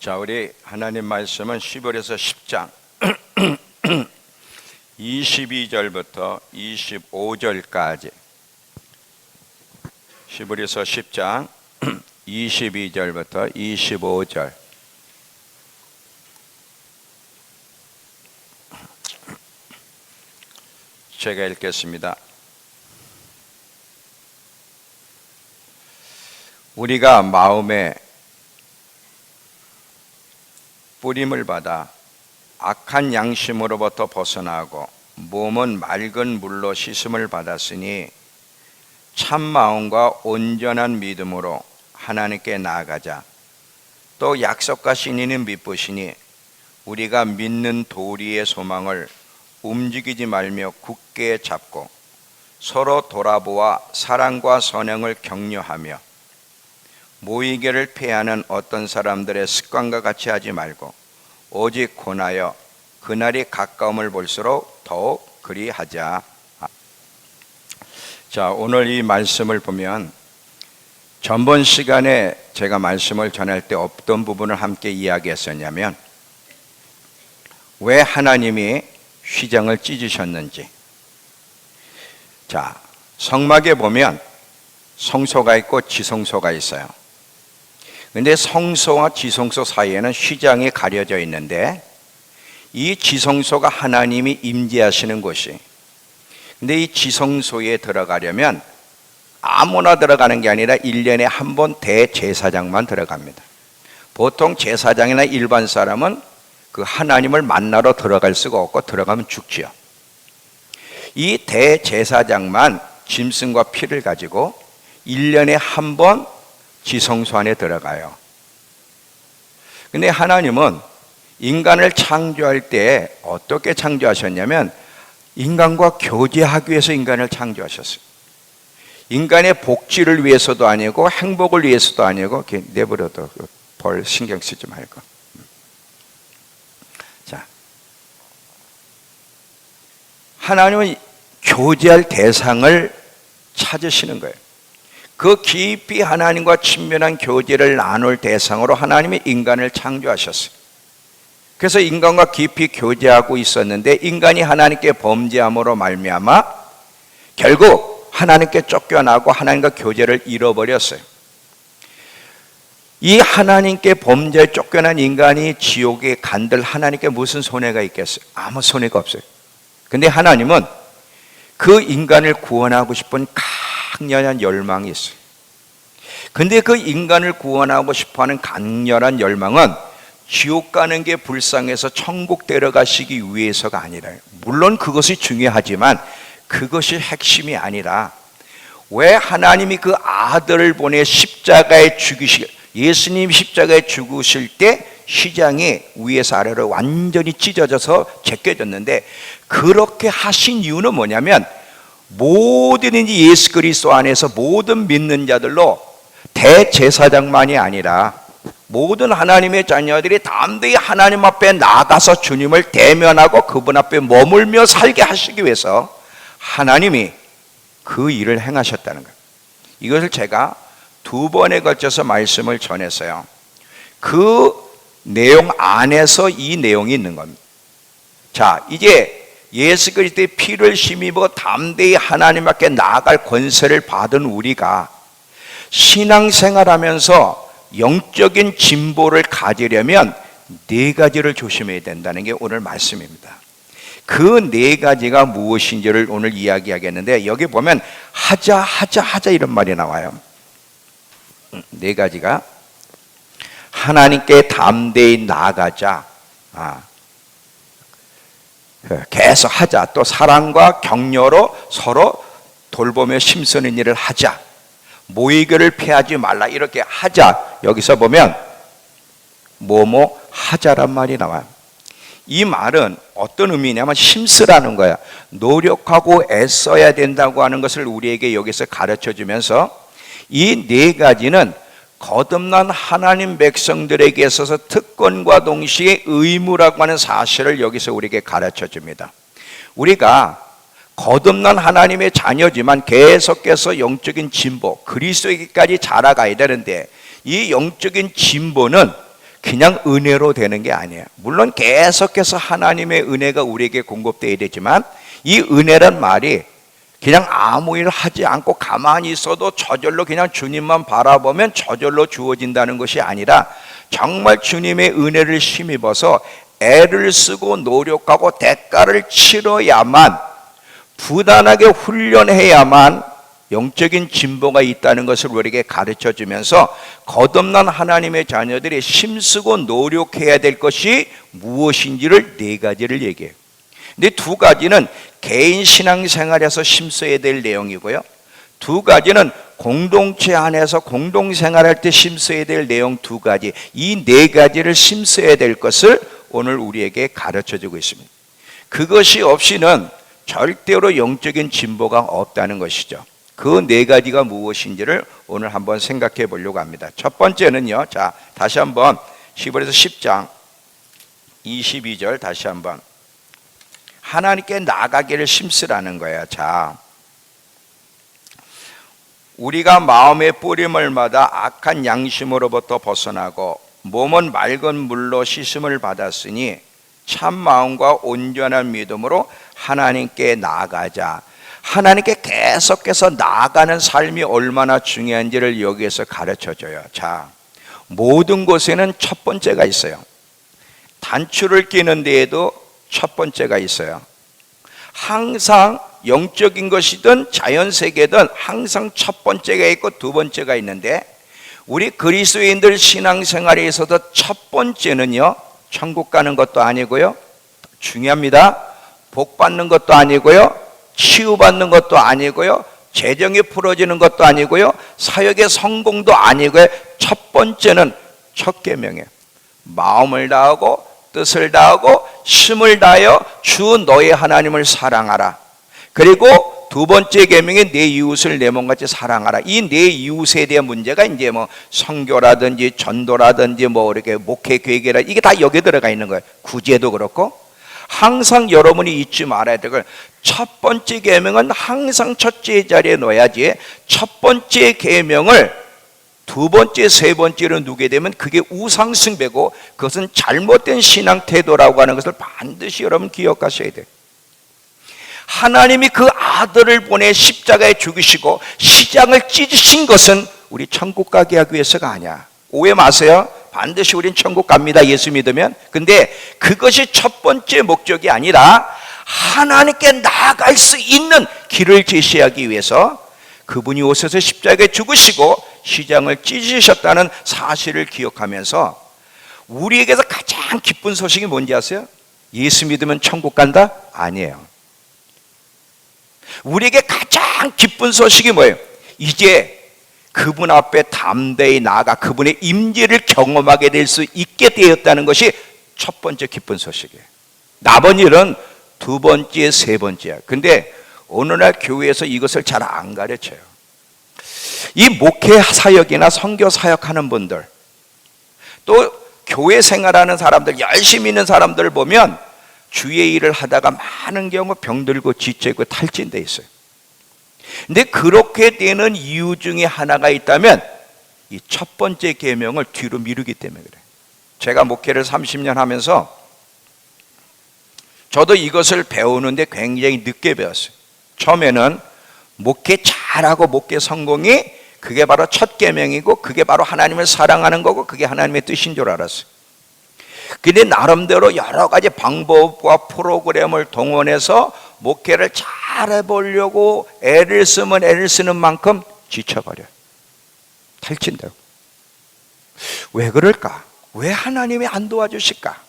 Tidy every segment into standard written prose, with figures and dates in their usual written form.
자, 우리 하나님 말씀은 10월에서 10장 22절부터 25절까지 10월에서 10장 22절부터 25절 제가 읽겠습니다. 우리가 마음에 뿌림을 받아 악한 양심으로부터 벗어나고 몸은 맑은 물로 씻음을 받았으니 참 마음과 온전한 믿음으로 하나님께 나아가자. 또 약속하신 이는 믿으시니 우리가 믿는 도리의 소망을 움직이지 말며 굳게 잡고 서로 돌아보아 사랑과 선행을 격려하며 모이게를 피하는 어떤 사람들의 습관과 같이 하지 말고 오직 권하여 그날이 가까움을 볼수록 더욱 그리하자. 자, 오늘 이 말씀을 보면 전번 시간에 제가 말씀을 전할 때 어떤 부분을 함께 이야기했었냐면 왜 하나님이 휘장을 찢으셨는지. 자, 성막에 보면 성소가 있고 지성소가 있어요. 근데 성소와 지성소 사이에는 휘장이 가려져 있는데 이 지성소가 하나님이 임재하시는 곳이. 근데 이 지성소에 들어가려면 아무나 들어가는 게 아니라 1년에 한 번 대제사장만 들어갑니다. 보통 제사장이나 일반 사람은 그 하나님을 만나러 들어갈 수가 없고 들어가면 죽지요. 이 대제사장만 짐승과 피를 가지고 1년에 한 번 지성소 안에 들어가요. 근데 하나님은 인간을 창조할 때 어떻게 창조하셨냐면 인간과 교제하기 위해서 인간을 창조하셨어요. 인간의 복지를 위해서도 아니고 행복을 위해서도 아니고 내버려둬 벌 신경 쓰지 말고. 자, 하나님은 교제할 대상을 찾으시는 거예요. 그 깊이 하나님과 친밀한 교제를 나눌 대상으로 하나님이 인간을 창조하셨어요. 그래서 인간과 깊이 교제하고 있었는데 인간이 하나님께 범죄함으로 말미암아 결국 하나님께 쫓겨나고 하나님과 교제를 잃어버렸어요. 이 하나님께 범죄에 쫓겨난 인간이 지옥에 간들 하나님께 무슨 손해가 있겠어요? 아무 손해가 없어요. 근데 하나님은 그 인간을 구원하고 싶은 강렬한 열망이 있어요. 근데 그 인간을 구원하고 싶어하는 강렬한 열망은 지옥 가는 게 불쌍해서 천국 데려가시기 위해서가 아니라요. 물론 그것이 중요하지만 그것이 핵심이 아니라 왜 하나님이 그 아들을 보내 십자가에 죽이시 예수님 십자가에 죽으실 때 휘장이 위에서 아래로 완전히 찢어져서 제껴졌는데 그렇게 하신 이유는 뭐냐면 모든 예수 그리스도 안에서 모든 믿는 자들로 대제사장만이 아니라 모든 하나님의 자녀들이 담대히 하나님 앞에 나가서 주님을 대면하고 그분 앞에 머물며 살게 하시기 위해서 하나님이 그 일을 행하셨다는 거예요. 이것을 제가 두 번에 걸쳐서 말씀을 전했어요. 그 내용 안에서 이 내용이 있는 겁니다. 자, 이제 예수 그리스도의 피를 힘입어 담대히 하나님 앞에 나아갈 권세를 받은 우리가 신앙생활하면서 영적인 진보를 가지려면 네 가지를 조심해야 된다는 게 오늘 말씀입니다. 그 네 가지가 무엇인지를 오늘 이야기하겠는데 여기 보면 하자 이런 말이 나와요. 네 가지가 하나님께 담대히 나아가자, 계속 하자, 또 사랑과 격려로 서로 돌보며 힘쓰는 일을 하자, 모이기를 피하지 말라, 이렇게 하자. 여기서 보면 뭐뭐 하자란 말이 나와요. 이 말은 어떤 의미냐면 힘쓰라는 거야. 노력하고 애써야 된다고 하는 것을 우리에게 여기서 가르쳐 주면서 이 네 가지는 거듭난 하나님 백성들에게 있어서 특권과 동시에 의무라고 하는 사실을 여기서 우리에게 가르쳐 줍니다. 우리가 거듭난 하나님의 자녀지만 계속해서 영적인 진보, 그리스도에게까지 자라가야 되는데 이 영적인 진보는 그냥 은혜로 되는 게 아니에요. 물론 계속해서 하나님의 은혜가 우리에게 공급되어야 되지만 이 은혜란 말이 그냥 아무 일 하지 않고 가만히 있어도 저절로 그냥 주님만 바라보면 저절로 주어진다는 것이 아니라 정말 주님의 은혜를 힘입어서 애를 쓰고 노력하고 대가를 치러야만, 부단하게 훈련해야만 영적인 진보가 있다는 것을 우리에게 가르쳐 주면서 거듭난 하나님의 자녀들이 힘쓰고 노력해야 될 것이 무엇인지를 4가지를 얘기해요. 근데 2가지는 개인 신앙생활에서 힘써야 될 내용이고요, 2가지는 공동체 안에서 공동생활할 때 힘써야 될 내용 2가지, 이 4가지를 힘써야 될 것을 오늘 우리에게 가르쳐 주고 있습니다. 그것이 없이는 절대로 영적인 진보가 없다는 것이죠. 그 4가지가 무엇인지를 오늘 한번 생각해 보려고 합니다. 첫 번째는요, 자, 다시 한번 히브리서 10장 22절 다시 한번, 하나님께 나가기를 힘쓰라는 거예요. 자, 우리가 마음의 뿌림을마다 악한 양심으로부터 벗어나고 몸은 맑은 물로 씻음을 받았으니 참 마음과 온전한 믿음으로 하나님께 나아가자. 하나님께 계속해서 나아가는 삶이 얼마나 중요한지를 여기에서 가르쳐줘요. 자, 모든 곳에는 첫 번째가 있어요. 단추를 끼는 데에도 첫 번째가 있어요. 항상 영적인 것이든 자연세계든 항상 첫 번째가 있고 2번째가 있는데, 우리 그리스도인들 신앙생활에 있어서 첫 번째는요, 천국 가는 것도 아니고요, 중요합니다, 복 받는 것도 아니고요, 치유받는 것도 아니고요, 재정이 풀어지는 것도 아니고요, 사역의 성공도 아니고요, 첫 번째는 첫 계명이에요. 마음을 다하고 뜻을 다하고 힘을 다하여 주 너의 하나님을 사랑하라. 그리고 2번째 계명이 내 이웃을 내 몸같이 사랑하라. 이 내 이웃에 대한 문제가 이제 뭐 선교라든지 전도라든지 뭐 이렇게 목회 계획이라, 이게 다 여기에 들어가 있는 거예요. 구제도 그렇고. 항상 여러분이 잊지 말아야 될 걸, 첫 번째 계명은 항상 첫째 자리에 놓아야지, 첫 번째 계명을 2번째, 3번째로 누게 되면 그게 우상숭배고 그것은 잘못된 신앙 태도라고 하는 것을 반드시 여러분 기억하셔야 돼요. 하나님이 그 아들을 보내 십자가에 죽이시고 시장을 찢으신 것은 우리 천국 가게 하기 위해서가 아니야. 오해 마세요. 반드시 우린 천국 갑니다, 예수 믿으면. 근데 그것이 첫 번째 목적이 아니라 하나님께 나아갈 수 있는 길을 제시하기 위해서 그분이 오셔서 십자가에 죽으시고 시장을 찢으셨다는 사실을 기억하면서, 우리에게서 가장 기쁜 소식이 뭔지 아세요? 예수 믿으면 천국 간다? 아니에요. 우리에게 가장 기쁜 소식이 뭐예요? 이제 그분 앞에 담대히 나아가 그분의 임재를 경험하게 될 수 있게 되었다는 것이 첫 번째 기쁜 소식이에요. 남은 일은 2번째, 3번째야. 근데 오늘날 교회에서 이것을 잘 안 가르쳐요. 이 목회 사역이나 선교 사역하는 분들, 또 교회 생활하는 사람들, 열심히 있는 사람들을 보면 주의 일을 하다가 많은 경우 병들고 지치고 탈진돼 있어요. 근데 그렇게 되는 이유 중에 하나가 있다면 이 첫 번째 계명을 뒤로 미루기 때문에 그래요. 제가 목회를 30년 하면서 저도 이것을 배우는데 굉장히 늦게 배웠어요. 처음에는 목회 잘하고 목회 성공이 그게 바로 첫 계명이고 그게 바로 하나님을 사랑하는 거고 그게 하나님의 뜻인 줄 알았어요. 근데 나름대로 여러 가지 방법과 프로그램을 동원해서 목회를 잘해보려고 애를 쓰면 애를 쓰는 만큼 지쳐버려요. 탈진돼요. 왜 그럴까? 왜 하나님이 안 도와주실까?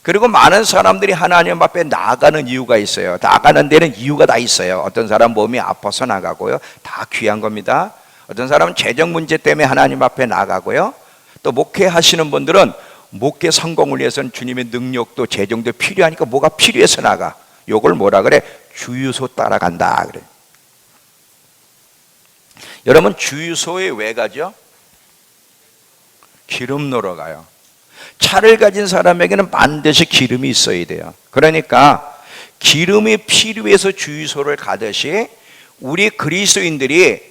그리고 많은 사람들이 하나님 앞에 나아가는 이유가 있어요. 나가는 데는 이유가 다 있어요. 어떤 사람 몸이 아파서 나가고요. 다 귀한 겁니다. 어떤 사람은 재정 문제 때문에 하나님 앞에 나가고요. 또 목회하시는 분들은 목회 성공을 위해서는 주님의 능력도 재정도 필요하니까 뭐가 필요해서 나가. 요걸 뭐라 그래? 주유소 따라간다 그래. 여러분 주유소에 왜 가죠? 기름 넣으러 가요. 차를 가진 사람에게는 반드시 기름이 있어야 돼요. 그러니까 기름이 필요해서 주유소를 가듯이 우리 그리스도인들이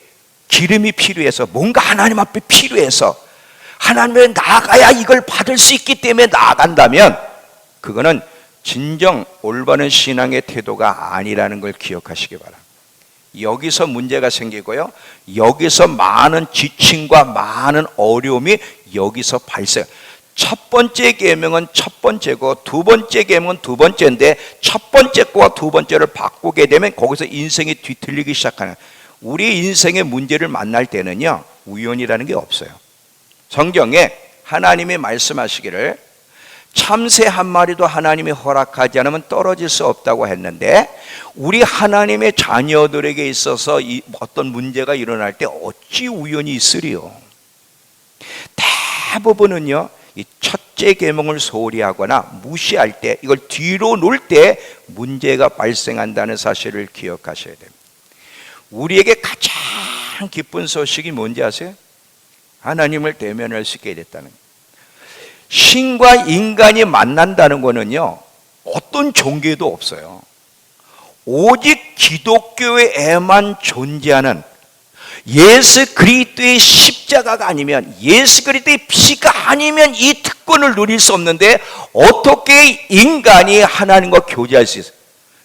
기름이 필요해서, 뭔가 하나님 앞에 필요해서 하나님에 나아가야 이걸 받을 수 있기 때문에 나아간다면 그거는 진정 올바른 신앙의 태도가 아니라는 걸 기억하시기 바랍니다. 여기서 문제가 생기고요, 여기서 많은 지침과 많은 어려움이 여기서 발생. 첫 번째 계명은 첫 번째고 두 번째 계명은 두 번째인데 첫 번째 거와 두 번째를 바꾸게 되면 거기서 인생이 뒤틀리기 시작하는, 우리 인생의 문제를 만날 때는요 우연이라는 게 없어요. 성경에 하나님이 말씀하시기를 참새 한 마리도 하나님이 허락하지 않으면 떨어질 수 없다고 했는데, 우리 하나님의 자녀들에게 있어서 어떤 문제가 일어날 때 어찌 우연이 있으리요? 대부분은요 이 첫째 계명을 소홀히 하거나 무시할 때, 이걸 뒤로 놓을 때 문제가 발생한다는 사실을 기억하셔야 됩니다. 우리에게 가장 기쁜 소식이 뭔지 아세요? 하나님을 대면할 수 있게 됐다는 거예요. 신과 인간이 만난다는 거는요 어떤 종교에도 없어요. 오직 기독교에만 존재하는 예수 그리스도의 십자가가 아니면, 예수 그리스도의 피가 아니면 이 특권을 누릴 수 없는데 어떻게 인간이 하나님과 교제할 수 있어요?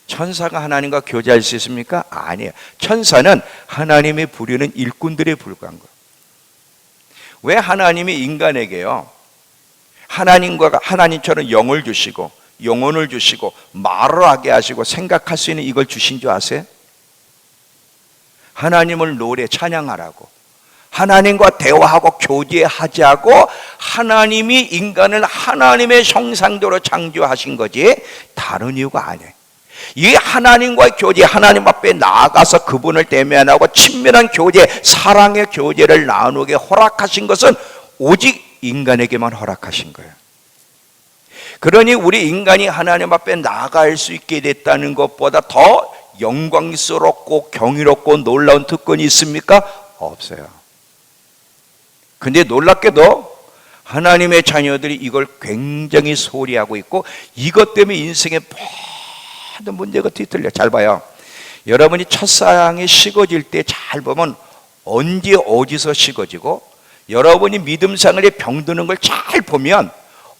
천사가 하나님과 교제할 수 있습니까? 아니에요. 천사는 하나님이 부리는 일꾼들에 불과한 거예요. 왜 하나님이 인간에게요 하나님처럼 영을 주시고 영혼을 주시고 말을 하게 하시고 생각할 수 있는 이걸 주신 줄 아세요? 하나님을 노래 찬양하라고, 하나님과 대화하고 교제하자고 하나님이 인간을 하나님의 형상대로 창조하신 거지 다른 이유가 아니에요. 이 하나님과의 교제, 하나님 앞에 나아가서 그분을 대면하고 친밀한 교제, 사랑의 교제를 나누게 허락하신 것은 오직 인간에게만 허락하신 거예요. 그러니 우리 인간이 하나님 앞에 나아갈 수 있게 됐다는 것보다 더 영광스럽고 경이롭고 놀라운 특권이 있습니까? 없어요. 근데 놀랍게도 하나님의 자녀들이 이걸 굉장히 소홀히 하고 있고, 이것 때문에 인생의 모든 문제가 뒤틀려. 잘 봐요. 여러분이 첫사랑이 식어질 때 잘 보면 언제 어디서 식어지고, 여러분이 믿음 생활에 병드는 걸 잘 보면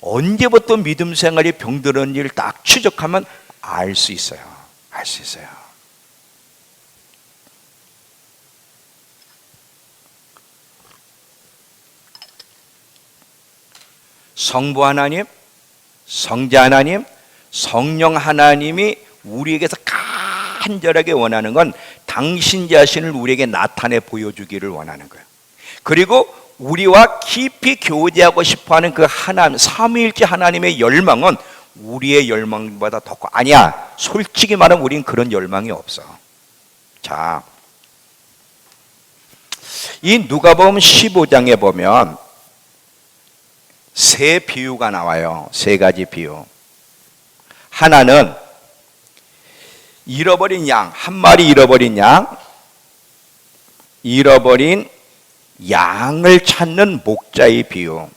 언제부터 믿음 생활에 병드는지를 딱 추적하면 알 수 있어요. 알 수 있어요. 성부 하나님, 성자 하나님, 성령 하나님이 우리에게서 간절하게 원하는 건 당신 자신을 우리에게 나타내 보여주기를 원하는 거예요. 그리고 우리와 깊이 교제하고 싶어하는 그 하나님, 삼위일체 하나님의 열망은 우리의 열망보다 더 커. 아니야, 솔직히 말하면 우린 그런 열망이 없어. 자, 이 누가복음 15장에 보면 세 비유가 나와요. 세 가지 비유. 하나는 잃어버린 양, 한 마리 잃어버린 양, 잃어버린 양을 찾는 목자의 비유.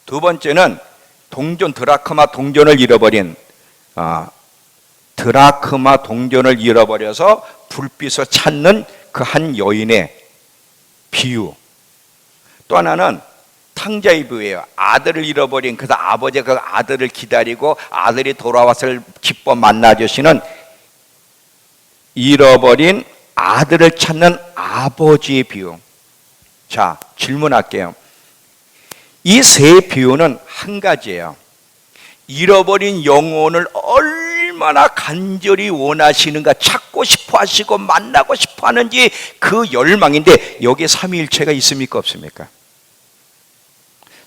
두 번째는 드라크마 동전을 잃어버린 드라크마 동전을 잃어버려서 불빛을 찾는 그 한 여인의 비유. 또 하나는 탕자의 비유예요. 아들을 잃어버린, 그래서 아버지가 그 아들을 기다리고 아들이 돌아왔을 기뻐 만나주시는 잃어버린 아들을 찾는 아버지의 비유. 자, 질문할게요. 이 세 비유는 한 가지예요. 잃어버린 영혼을 얼마나 간절히 원하시는가, 찾고 싶어 하시고 만나고 싶어 하는지 그 열망인데, 여기에 삼위일체가 있습니까 없습니까?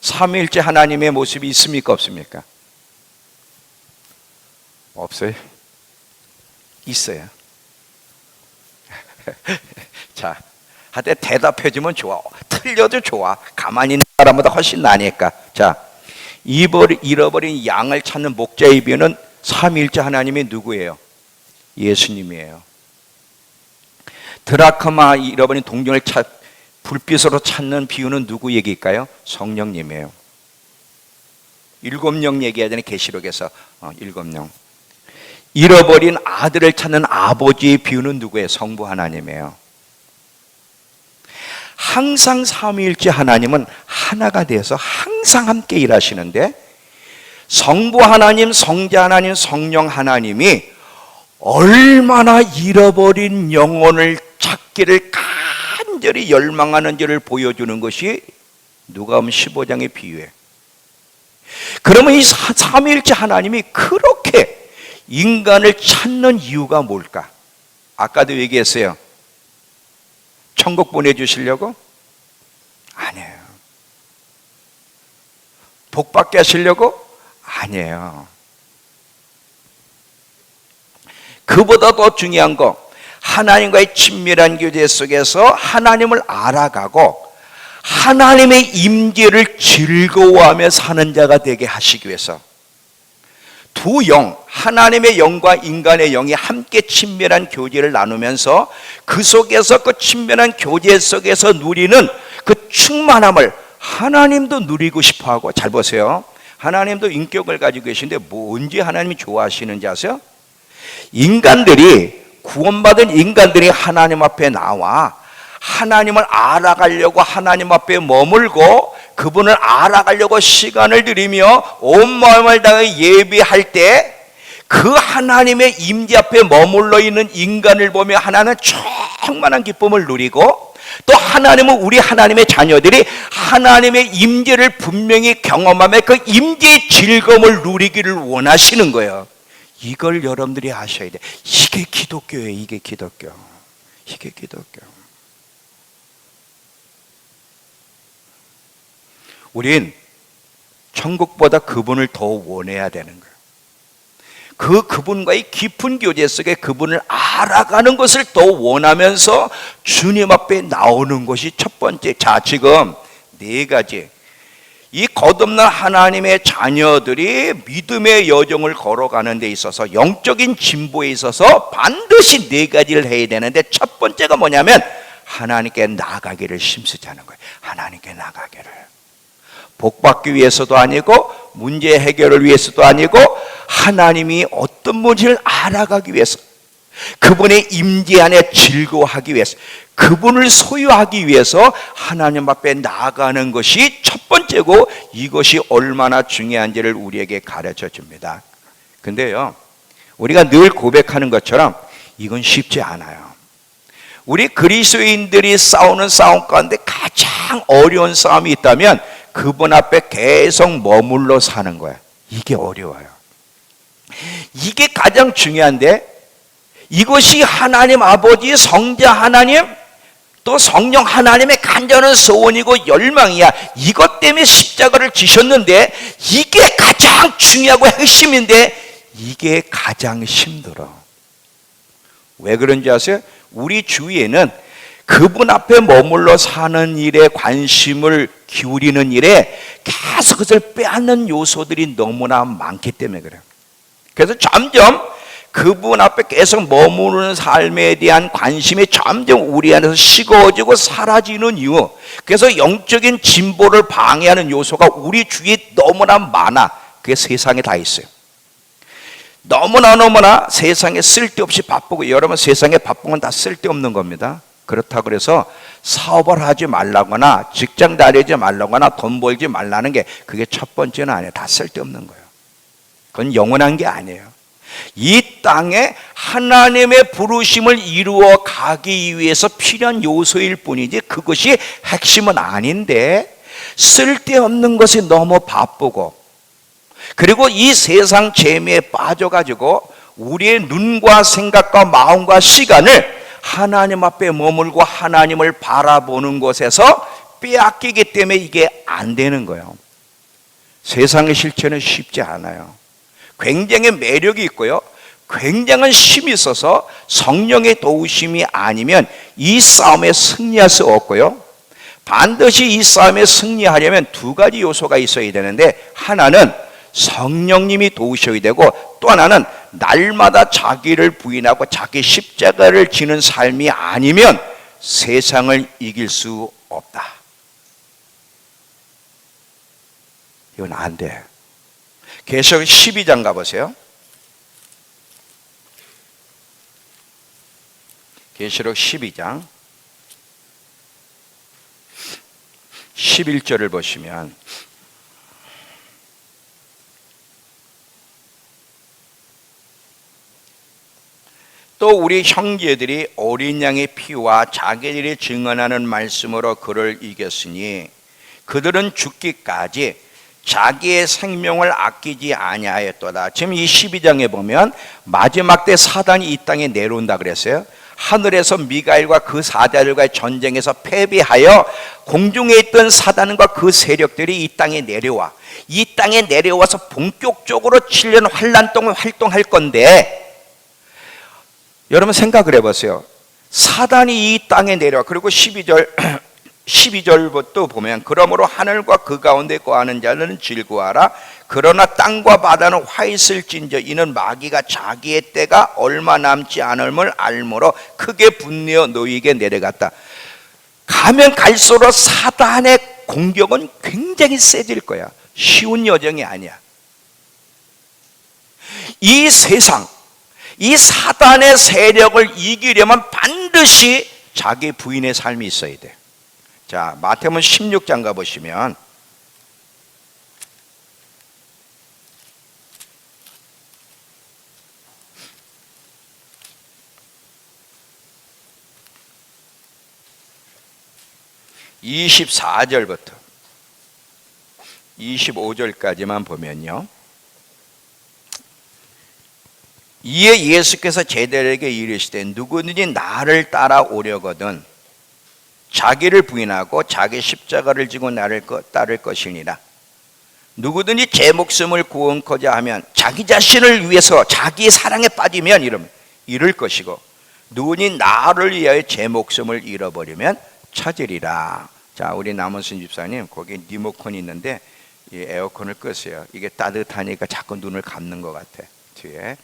삼위일체 하나님의 모습이 있습니까 없습니까? 없어요? 있어요. 자, 하여튼 대답해주면 좋아. 틀려도 좋아. 가만히 있는 사람보다 훨씬 나으니까. 자, 잃어버린 양을 찾는 목자의 비유는 삼위일체 하나님이 누구예요? 예수님이에요. 드라크마 잃어버린 동전을 불빛으로 찾는 비유는 누구 얘기일까요? 성령님이에요. 7명 얘기하잖아요. 계시록에서 7명. 잃어버린 아들을 찾는 아버지의 비유는 누구예요? 성부 하나님이에요. 항상 삼위일체 하나님은 하나가 돼서 항상 함께 일하시는데, 성부 하나님, 성자 하나님, 성령 하나님이 얼마나 잃어버린 영혼을 찾기를 간절히 열망하는지를 보여주는 것이 누가복음 15장의 비유예요. 그러면 이 삼위일체 하나님이 그렇게 인간을 찾는 이유가 뭘까? 아까도 얘기했어요. 천국 보내주시려고? 아니에요. 복 받게 하시려고? 아니에요. 그보다 더 중요한 거, 하나님과의 친밀한 교제 속에서 하나님을 알아가고 하나님의 임재를 즐거워하며 사는 자가 되게 하시기 위해서, 두 영, 하나님의 영과 인간의 영이 함께 친밀한 교제를 나누면서 그 속에서, 그 친밀한 교제 속에서 누리는 그 충만함을 하나님도 누리고 싶어하고, 잘 보세요. 하나님도 인격을 가지고 계신데 뭔지 하나님이 좋아하시는지 아세요? 인간들이, 구원받은 인간들이 하나님 앞에 나와 하나님을 알아가려고 하나님 앞에 머물고 그분을 알아가려고 시간을 들이며 온 마음을 다해 예배할 때 그 하나님의 임재 앞에 머물러 있는 인간을 보며 하나는 충만한 기쁨을 누리고, 또 하나님은 우리 하나님의 자녀들이 하나님의 임재를 분명히 경험하며 그 임재의 즐거움을 누리기를 원하시는 거예요. 이걸 여러분들이 아셔야 돼. 이게 기독교예요. 이게 기독교. 이게 기독교. 우린 천국보다 그분을 더 원해야 되는 거예요. 그분과의 깊은 교제 속에 그분을 알아가는 것을 더 원하면서 주님 앞에 나오는 것이 첫 번째. 자, 지금 네 가지. 이 거듭난 하나님의 자녀들이 믿음의 여정을 걸어가는 데 있어서, 영적인 진보에 있어서 반드시 네 가지를 해야 되는데, 첫 번째가 뭐냐면 하나님께 나가기를 힘쓰자는 거예요. 하나님께 나가기를. 복받기 위해서도 아니고 문제 해결을 위해서도 아니고 하나님이 어떤 분인지를 알아가기 위해서, 그분의 임재 안에 즐거워하기 위해서, 그분을 소유하기 위해서 하나님 앞에 나아가는 것이 첫 번째고, 이것이 얼마나 중요한지를 우리에게 가르쳐 줍니다. 근데요, 우리가 늘 고백하는 것처럼 이건 쉽지 않아요. 우리 그리스도인들이 싸우는 싸움 가운데 가장 어려운 싸움이 있다면 그분 앞에 계속 머물러 사는 거야. 이게 어려워요. 이게 가장 중요한데, 이것이 하나님 아버지, 성자 하나님, 또 성령 하나님의 간절한 소원이고 열망이야. 이것 때문에 십자가를 지셨는데, 이게 가장 중요하고 핵심인데 이게 가장 힘들어. 왜 그런지 아세요? 우리 주위에는 그분 앞에 머물러 사는 일에 관심을 기울이는 일에 계속 그것을 빼앗는 요소들이 너무나 많기 때문에 그래요. 그래서 점점 그분 앞에 계속 머무르는 삶에 대한 관심이 점점 우리 안에서 식어지고 사라지는 이유, 그래서 영적인 진보를 방해하는 요소가 우리 주위에 너무나 많아. 그게 세상에 다 있어요. 너무나 세상에 쓸데없이 바쁘고, 여러분 세상에 바쁜 건 다 쓸데없는 겁니다. 그렇다고 그래서 사업을 하지 말라거나 직장 다니지 말라거나 돈 벌지 말라는 게 그게 첫 번째는 아니에요. 다 쓸데없는 거예요. 그건 영원한 게 아니에요. 이 땅에 하나님의 부르심을 이루어 가기 위해서 필요한 요소일 뿐이지 그것이 핵심은 아닌데, 쓸데없는 것이 너무 바쁘고, 그리고 이 세상 재미에 빠져가지고 우리의 눈과 생각과 마음과 시간을 하나님 앞에 머물고 하나님을 바라보는 곳에서 빼앗기기 때문에 이게 안 되는 거예요. 세상의 실체는 쉽지 않아요. 굉장히 매력이 있고요, 굉장한 힘이 있어서 성령의 도우심이 아니면 이 싸움에 승리할 수 없고요, 반드시 이 싸움에 승리하려면 두 가지 요소가 있어야 되는데, 하나는 성령님이 도우셔야 되고, 또 하나는 날마다 자기를 부인하고 자기 십자가를 지는 삶이 아니면 세상을 이길 수 없다. 이건 안 돼. 계시록 12장 가보세요. 계시록 12장 11절을 보시면 또 우리 형제들이 어린 양의 피와 자기들이 증언하는 말씀으로 그를 이겼으니 그들은 죽기까지 자기의 생명을 아끼지 아니하였도다. 지금 이 12장에 보면 마지막 때 사단이 이 땅에 내려온다 그랬어요. 하늘에서 미가엘과 그 사자들과의 전쟁에서 패배하여 공중에 있던 사단과 그 세력들이 이 땅에 내려와 이 땅에 내려와서 본격적으로 7년 환란 동안 활동할 건데, 여러분 생각을 해보세요. 사단이 이 땅에 내려와, 그리고 12절부터 보면 그러므로 하늘과 그 가운데 거하는 자는 즐거워하라. 그러나 땅과 바다는 화 있을진저 이는 마귀가 자기의 때가 얼마 남지 않음을 알므로 크게 분내어 너희에게 내려갔다. 가면 갈수록 사단의 공격은 굉장히 세질 거야. 쉬운 여정이 아니야. 이 세상, 이 사단의 세력을 이기려면 반드시 자기 부인의 삶이 있어야 돼. 자, 마태복음 16장 가보시면 (24절부터) 25절까지만 보면요, 이에 예수께서 제자들에게 이르시되 누구든지 나를 따라오려거든 자기를 부인하고 자기 십자가를 지고 나를 따를 것이니라. 누구든지 제 목숨을 구원코자 하면 자기 자신을 위해서 자기의 사랑에 빠지면 잃을 것이고 누구니 나를 위하여 제 목숨을 잃어버리면 찾으리라. 자, 우리 남원순 집사님 거기 리모컨이 있는데 이 에어컨을 끄세요. 이게 따뜻하니까 자꾸 눈을 감는 것 같아. 뒤에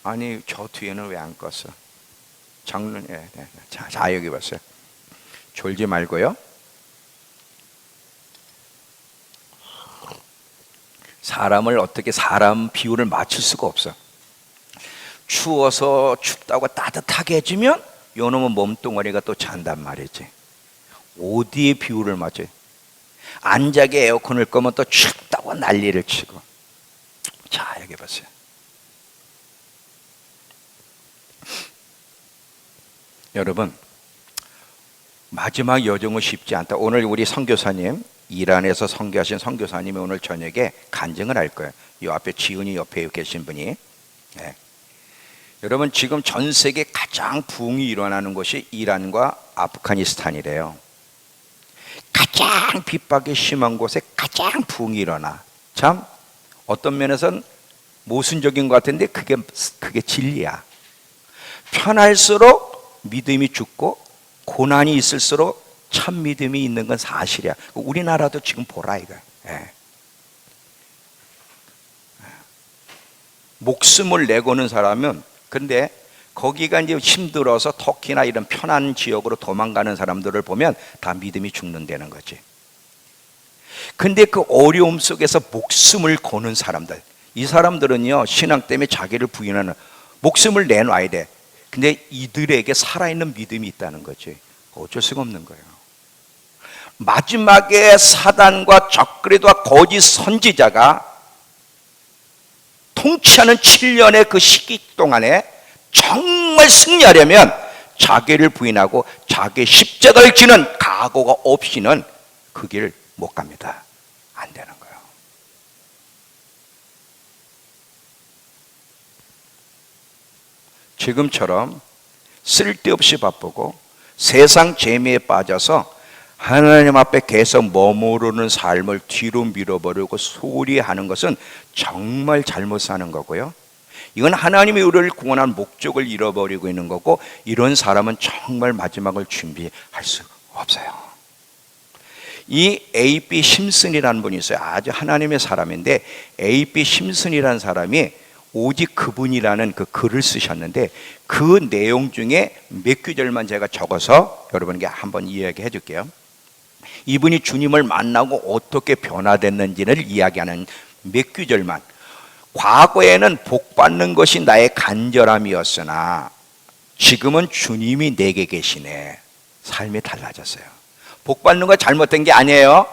아니 저 뒤에는 왜 안 껐어? 장론, 자 여기 봤어요. 졸지 말고요. 사람을 어떻게 사람 비율을 맞출 수가 없어. 추워서 춥다고 따뜻하게 해주면 요놈은 몸뚱어리가 또 잔단 말이지. 어디에 비율을 맞춰? 안 자게 에어컨을 끄면 또 춥다고 난리를 치고. 자 여기 보세요. 여러분 마지막 여정은 쉽지 않다. 오늘 우리 선교사님, 이란에서 선교하신 선교사님이 오늘 저녁에 간증을 할 거예요. 이 앞에 지은이 옆에 계신 분이. 네. 여러분 지금 전 세계 가장 부흥이 일어나는 곳이 이란과 아프가니스탄이래요. 가장 핍박이 심한 곳에 가장 부흥이 일어나. 참 어떤 면에서는 모순적인 것 같은데 그게 진리야. 편할수록 믿음이 죽고 고난이 있을수록 참 믿음이 있는 건 사실이야. 우리나라도 지금 보라 이거. 목숨을 내고는 사람은, 근데 거기가 이제 힘들어서 터키나 이런 편한 지역으로 도망가는 사람들을 보면 다 믿음이 죽는다는 거지. 근데 그 어려움 속에서 목숨을 거는 사람들, 이 사람들은요 신앙 때문에 자기를 부인하는, 목숨을 내놔야 돼. 근데 이들에게 살아있는 믿음이 있다는 거지. 어쩔 수가 없는 거예요. 마지막에 사단과 적그리스도와 거짓 선지자가 통치하는 7년의 그 시기 동안에 정말 승리하려면 자기를 부인하고 자기 십자가를 지는 각오가 없이는 그 길을 못 갑니다. 안 되는 거예요. 지금처럼 쓸데없이 바쁘고 세상 재미에 빠져서 하나님 앞에 계속 머무르는 삶을 뒤로 밀어버리고 소홀히 하는 것은 정말 잘못 사는 거고요. 이건 하나님이 우리를 구원한 목적을 잃어버리고 있는 거고, 이런 사람은 정말 마지막을 준비할 수 없어요. 이 A.B. 심슨이라는 분이 있어요. 아주 하나님의 사람인데 A.B. 심슨이라는 사람이 오직 그분이라는 그 글을 쓰셨는데 그 내용 중에 몇 구절만 제가 적어서 여러분에게 한번 이야기해 줄게요. 이분이 주님을 만나고 어떻게 변화됐는지를 이야기하는 몇 구절만. 과거에는 복 받는 것이 나의 간절함이었으나 지금은 주님이 내게 계시네. 삶이 달라졌어요. 복 받는 거 잘못된 게 아니에요.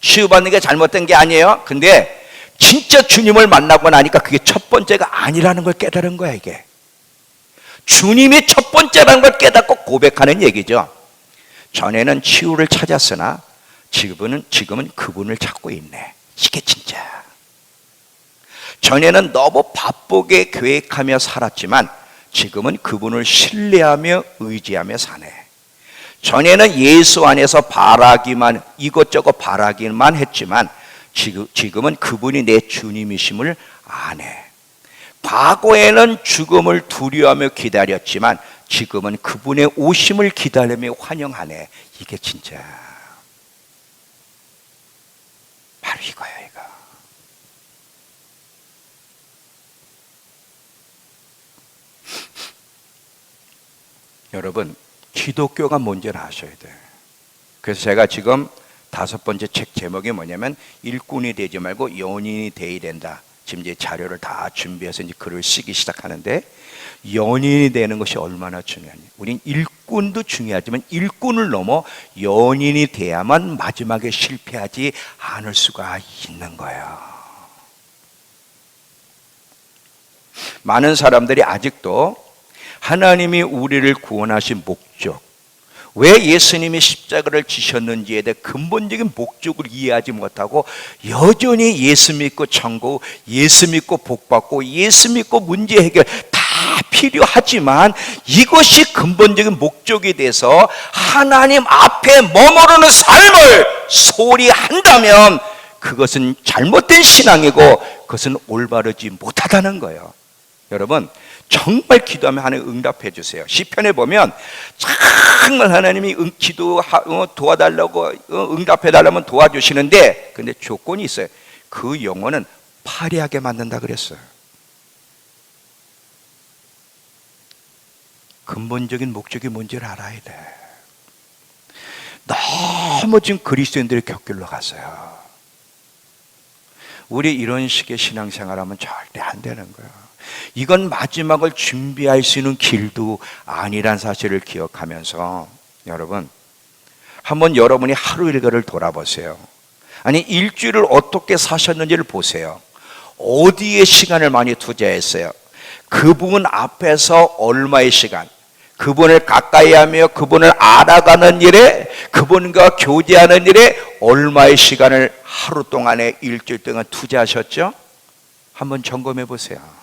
치유받는 게 잘못된 게 아니에요. 근데 진짜 주님을 만나고 나니까 그게 첫 번째가 아니라는 걸 깨달은 거야. 이게 주님이 첫 번째라는 걸 깨닫고 고백하는 얘기죠. 전에는 치유를 찾았으나 지금은 그분을 찾고 있네. 이게 진짜. 전에는 너무 바쁘게 계획하며 살았지만 지금은 그분을 신뢰하며 의지하며 사네. 전에는 예수 안에서 바라기만, 이것저것 바라기만 했지만 지금은 그분이 내 주님이심을 아네. 과거에는 죽음을 두려워하며 기다렸지만 지금은 그분의 오심을 기다리며 환영하네. 이게 진짜 바로 이거야. 이거 여러분, 기독교가 뭔지를 아셔야 돼요. 그래서 제가 지금 5번째 책 제목이 뭐냐면 일꾼이 되지 말고 연인이 되어야 된다. 지금 이제 자료를 다 준비해서 이제 글을 쓰기 시작하는데, 연인이 되는 것이 얼마나 중요하냐. 우린 일꾼도 중요하지만 일꾼을 넘어 연인이 돼야만 마지막에 실패하지 않을 수가 있는 거예요. 많은 사람들이 아직도 하나님이 우리를 구원하신 목적, 왜 예수님이 십자가를 지셨는지에 대해 근본적인 목적을 이해하지 못하고 여전히 예수 믿고 천국, 예수 믿고 복받고, 예수 믿고 문제 해결 다 필요하지만 이것이 근본적인 목적이 돼서 하나님 앞에 머무르는 삶을 소홀히 한다면 그것은 잘못된 신앙이고 그것은 올바르지 못하다는 거예요. 여러분, 정말 기도하면 하나님 응답해 주세요. 시편에 보면 정말 하나님이 기도 도와달라고 응답해 달라면 도와주시는데, 근데 조건이 있어요. 그 영혼은 파리하게 만든다 그랬어요. 근본적인 목적이 뭔지를 알아야 돼. 너무 지금 그리스도인들이 곁길로 갔어요. 우리 이런 식의 신앙생활하면 절대 안 되는 거예요. 이건 마지막을 준비할 수 있는 길도 아니란 사실을 기억하면서 여러분, 한번 여러분이 하루 일과를 돌아보세요. 아니, 일주일을 어떻게 사셨는지를 보세요. 어디에 시간을 많이 투자했어요? 그분 앞에서 얼마의 시간, 그분을 가까이 하며 그분을 알아가는 일에, 그분과 교제하는 일에 얼마의 시간을 하루 동안에, 일주일 동안 투자하셨죠? 한번 점검해 보세요.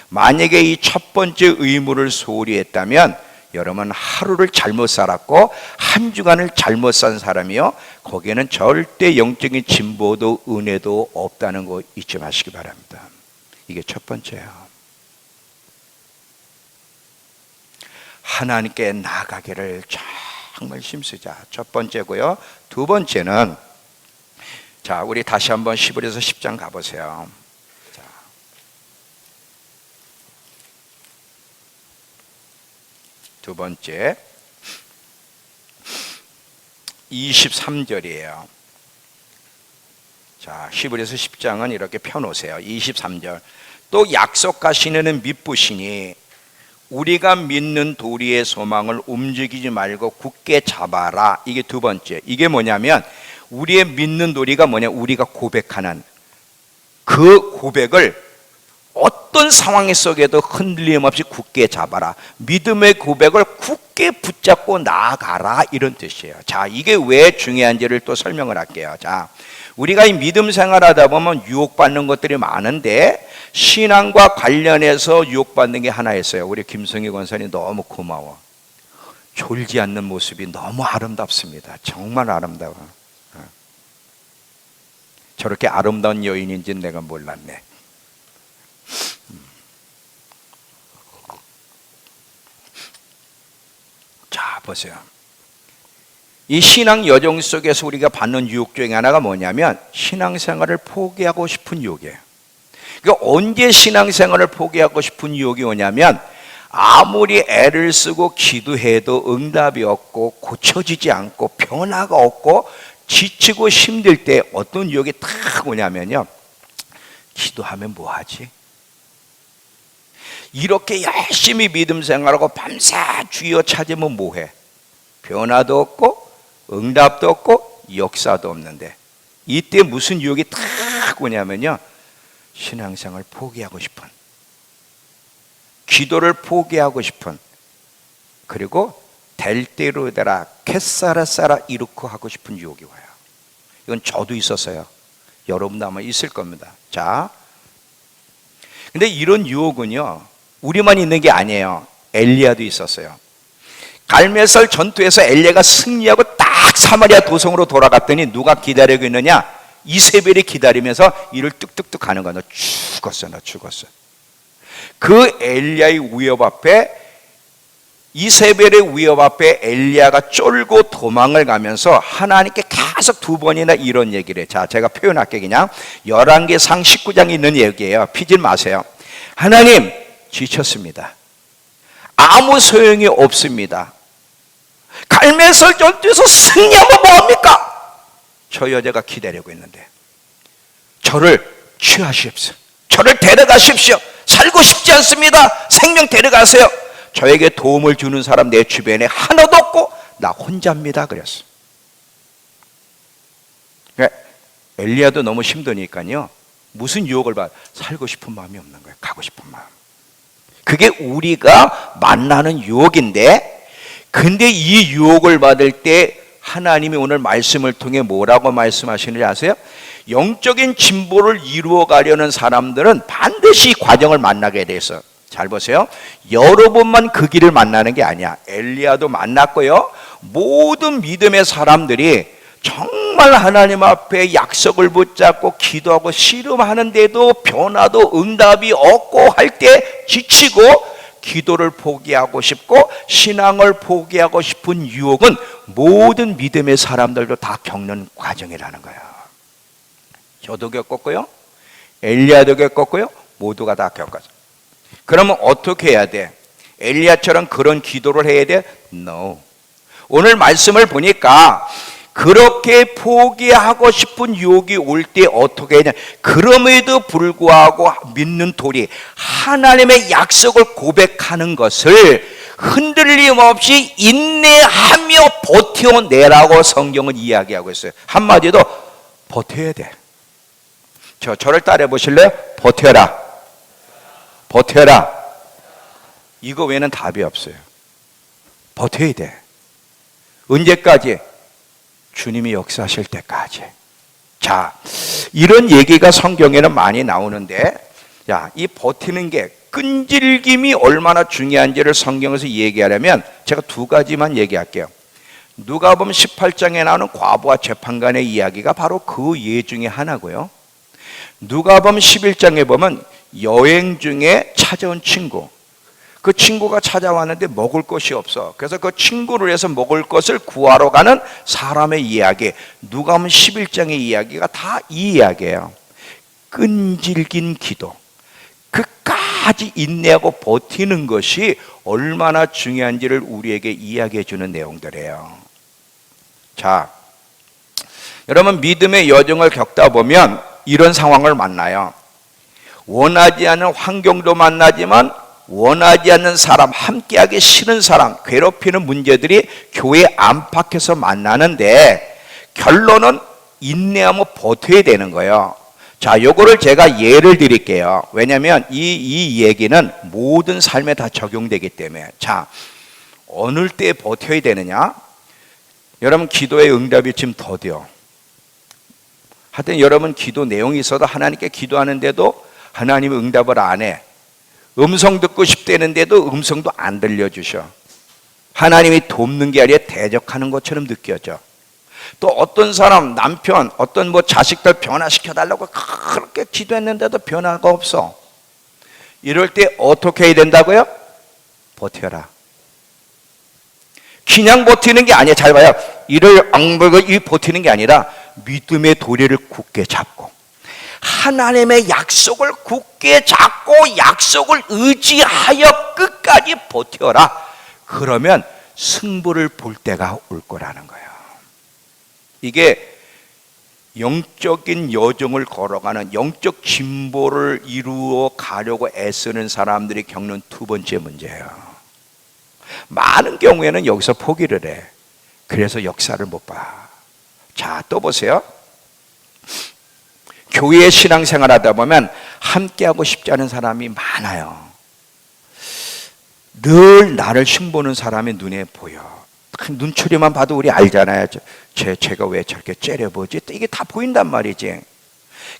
만약에 이 첫 번째 의무를 소홀히 했다면 여러분 하루를 잘못 살았고 한 주간을 잘못 산 사람이요, 거기에는 절대 영적인 진보도 은혜도 없다는 거 잊지 마시기 바랍니다. 이게 첫 번째예요. 하나님께 나가기를 정말 힘쓰자. 첫 번째고요. 두 번째는, 자, 우리 다시 한번 11에서 10장 가보세요. 두 번째 23절이에요. 자, 11에서 10장은 이렇게 펴놓으세요. 23절. 또 약속하신 이는 믿으시니 우리가 믿는 도리의 소망을 움직이지 말고 굳게 잡아라. 이게 두 번째. 이게 뭐냐면 우리의 믿는 도리가 뭐냐, 우리가 고백하는 그 고백을 어떤 상황 속에도 흔들림 없이 굳게 잡아라. 믿음의 고백을 굳게 붙잡고 나아가라, 이런 뜻이에요. 자, 이게 왜 중요한지를 또 설명을 할게요. 자, 우리가 이 믿음 생활하다 보면 유혹받는 것들이 많은데 신앙과 관련해서 유혹받는 게 하나 있어요. 우리 김성희 권사님 너무 고마워. 졸지 않는 모습이 너무 아름답습니다. 정말 아름다워. 저렇게 아름다운 여인인지는 내가 몰랐네. 자, 보세요. 이 신앙 여정 속에서 우리가 받는 유혹 중에 하나가 뭐냐면 신앙생활을 포기하고 싶은 유혹이에요. 그러니까 언제 신앙생활을 포기하고 싶은 유혹이 오냐면 아무리 애를 쓰고 기도해도 응답이 없고 고쳐지지 않고 변화가 없고 지치고 힘들 때 어떤 유혹이 탁 오냐면요, 기도하면 뭐하지? 이렇게 열심히 믿음 생활하고 밤새 주여 찾으면 뭐해? 변화도 없고 응답도 없고 역사도 없는데, 이때 무슨 유혹이 탁 오냐면요, 신앙생활 포기하고 싶은, 기도를 포기하고 싶은, 그리고 될 대로 되라 켓사라사라 이루고 하고 싶은 유혹이 와요. 이건 저도 있었어요. 여러분도 아마 있을 겁니다. 자, 근데 이런 유혹은요, 우리만 있는 게 아니에요. 엘리야도 있었어요. 갈멜살 전투에서 엘리야가 승리하고 딱 사마리아 도성으로 돌아갔더니 누가 기다리고 있느냐? 이세벨이 기다리면서 이를 뚝뚝뚝 가는 거야. 너 죽었어, 너 죽었어. 그 엘리야의 위협 앞에, 이세벨의 위협 앞에 엘리야가 쫄고 도망을 가면서 하나님께 계속 두 번이나 이런 얘기를 해. 자, 제가 표현할게. 그냥 열왕기상 19장에 있는 얘기예요. 피질 마세요. 하나님, 지쳤습니다. 아무 소용이 없습니다. 갈멜살 전투에서 승리하면 뭐합니까? 저 여자가 기다리고 있는데 저를 취하십시오. 저를 데려가십시오. 살고 싶지 않습니다. 생명 데려가세요. 저에게 도움을 주는 사람 내 주변에 하나도 없고 나 혼자입니다. 그랬어. 그러니까 엘리야도 너무 힘드니까요, 무슨 유혹을 받아? 살고 싶은 마음이 없는 거예요. 가고 싶은 마음. 그게 우리가 만나는 유혹인데, 근데 이 유혹을 받을 때 하나님이 오늘 말씀을 통해 뭐라고 말씀하시는지 아세요? 영적인 진보를 이루어 가려는 사람들은 반드시 과정을 만나게 돼 있어요. 잘 보세요. 여러 번만 그 길을 만나는 게 아니야. 엘리야도 만났고요, 모든 믿음의 사람들이 정말 하나님 앞에 약속을 붙잡고 기도하고 씨름하는데도 변화도 응답이 없고 할 때 지치고 기도를 포기하고 싶고 신앙을 포기하고 싶은 유혹은 모든 믿음의 사람들도 다 겪는 과정이라는 거예요. 저도 겪었고요, 엘리야도 겪었고요, 모두가 다 겪었어요. 그러면 어떻게 해야 돼? 엘리야처럼 그런 기도를 해야 돼? No. 오늘 말씀을 보니까 그렇게 포기하고 싶은 유혹이 올 때 어떻게 해야 되냐? 그럼에도 불구하고 믿는 돌이 하나님의 약속을 고백하는 것을 흔들림 없이 인내하며 버텨내라고 성경은 이야기하고 있어요. 한마디로 버텨야 돼. 저를 따라해 보실래요? 버텨라. 버텨라. 이거 외에는 답이 없어요. 버텨야 돼. 언제까지? 주님이 역사하실 때까지. 자, 이런 얘기가 성경에는 많이 나오는데, 자, 이 버티는 게, 끈질김이 얼마나 중요한지를 성경에서 얘기하려면 제가 두 가지만 얘기할게요. 누가복음 18장에 나오는 과부와 재판관의 이야기가 바로 그 예 중에 하나고요, 누가복음 11장에 보면 여행 중에 찾아온 친구, 그 친구가 찾아왔는데 먹을 것이 없어. 그래서 그 친구를 위해서 먹을 것을 구하러 가는 사람의 이야기, 누가복음 11장의 이야기가 다 이 이야기예요. 끈질긴 기도, 끝까지 인내하고 버티는 것이 얼마나 중요한지를 우리에게 이야기해 주는 내용들이에요. 자, 여러분, 믿음의 여정을 겪다 보면 이런 상황을 만나요. 원하지 않는 환경도 만나지만 원하지 않는 사람, 함께하기 싫은 사람, 괴롭히는 문제들이 교회 안팎에서 만나는데 결론은 인내하며 버텨야 되는 거예요. 자, 요거를 제가 예를 드릴게요. 왜냐하면 이 얘기는 모든 삶에 다 적용되기 때문에. 자, 어느 때 버텨야 되느냐? 여러분, 기도의 응답이 지금 더뎌. 하여튼 여러분, 기도 내용이 있어도 하나님께 기도하는데도 하나님은 응답을 안 해. 음성 듣고 싶다는데도 음성도 안 들려주셔. 하나님이 돕는 게 아니라 대적하는 것처럼 느껴져. 또 어떤 사람, 남편, 어떤 자식들 변화시켜달라고 그렇게 기도했는데도 변화가 없어. 이럴 때 어떻게 해야 된다고요? 버텨라. 그냥 버티는 게 아니야. 잘 봐요. 이를 악물고 버티는 게 아니라 믿음의 도리를 굳게 잡고 하나님의 약속을 굳게 잡고 약속을 의지하여 끝까지 버텨라. 그러면 승부를 볼 때가 올 거라는 거예요. 이게 영적인 여정을 걸어가는 영적 진보를 이루어 가려고 애쓰는 사람들이 겪는 두 번째 문제예요. 많은 경우에는 여기서 포기를 해. 그래서 역사를 못 봐. 자, 또 보세요. 교회 신앙생활 하다 보면 함께하고 싶지 않은 사람이 많아요. 늘 나를 흉보는 사람이 눈에 보여. 눈초리만 봐도 우리 알잖아요. 제가 왜 저렇게 째려보지? 이게 다 보인단 말이지.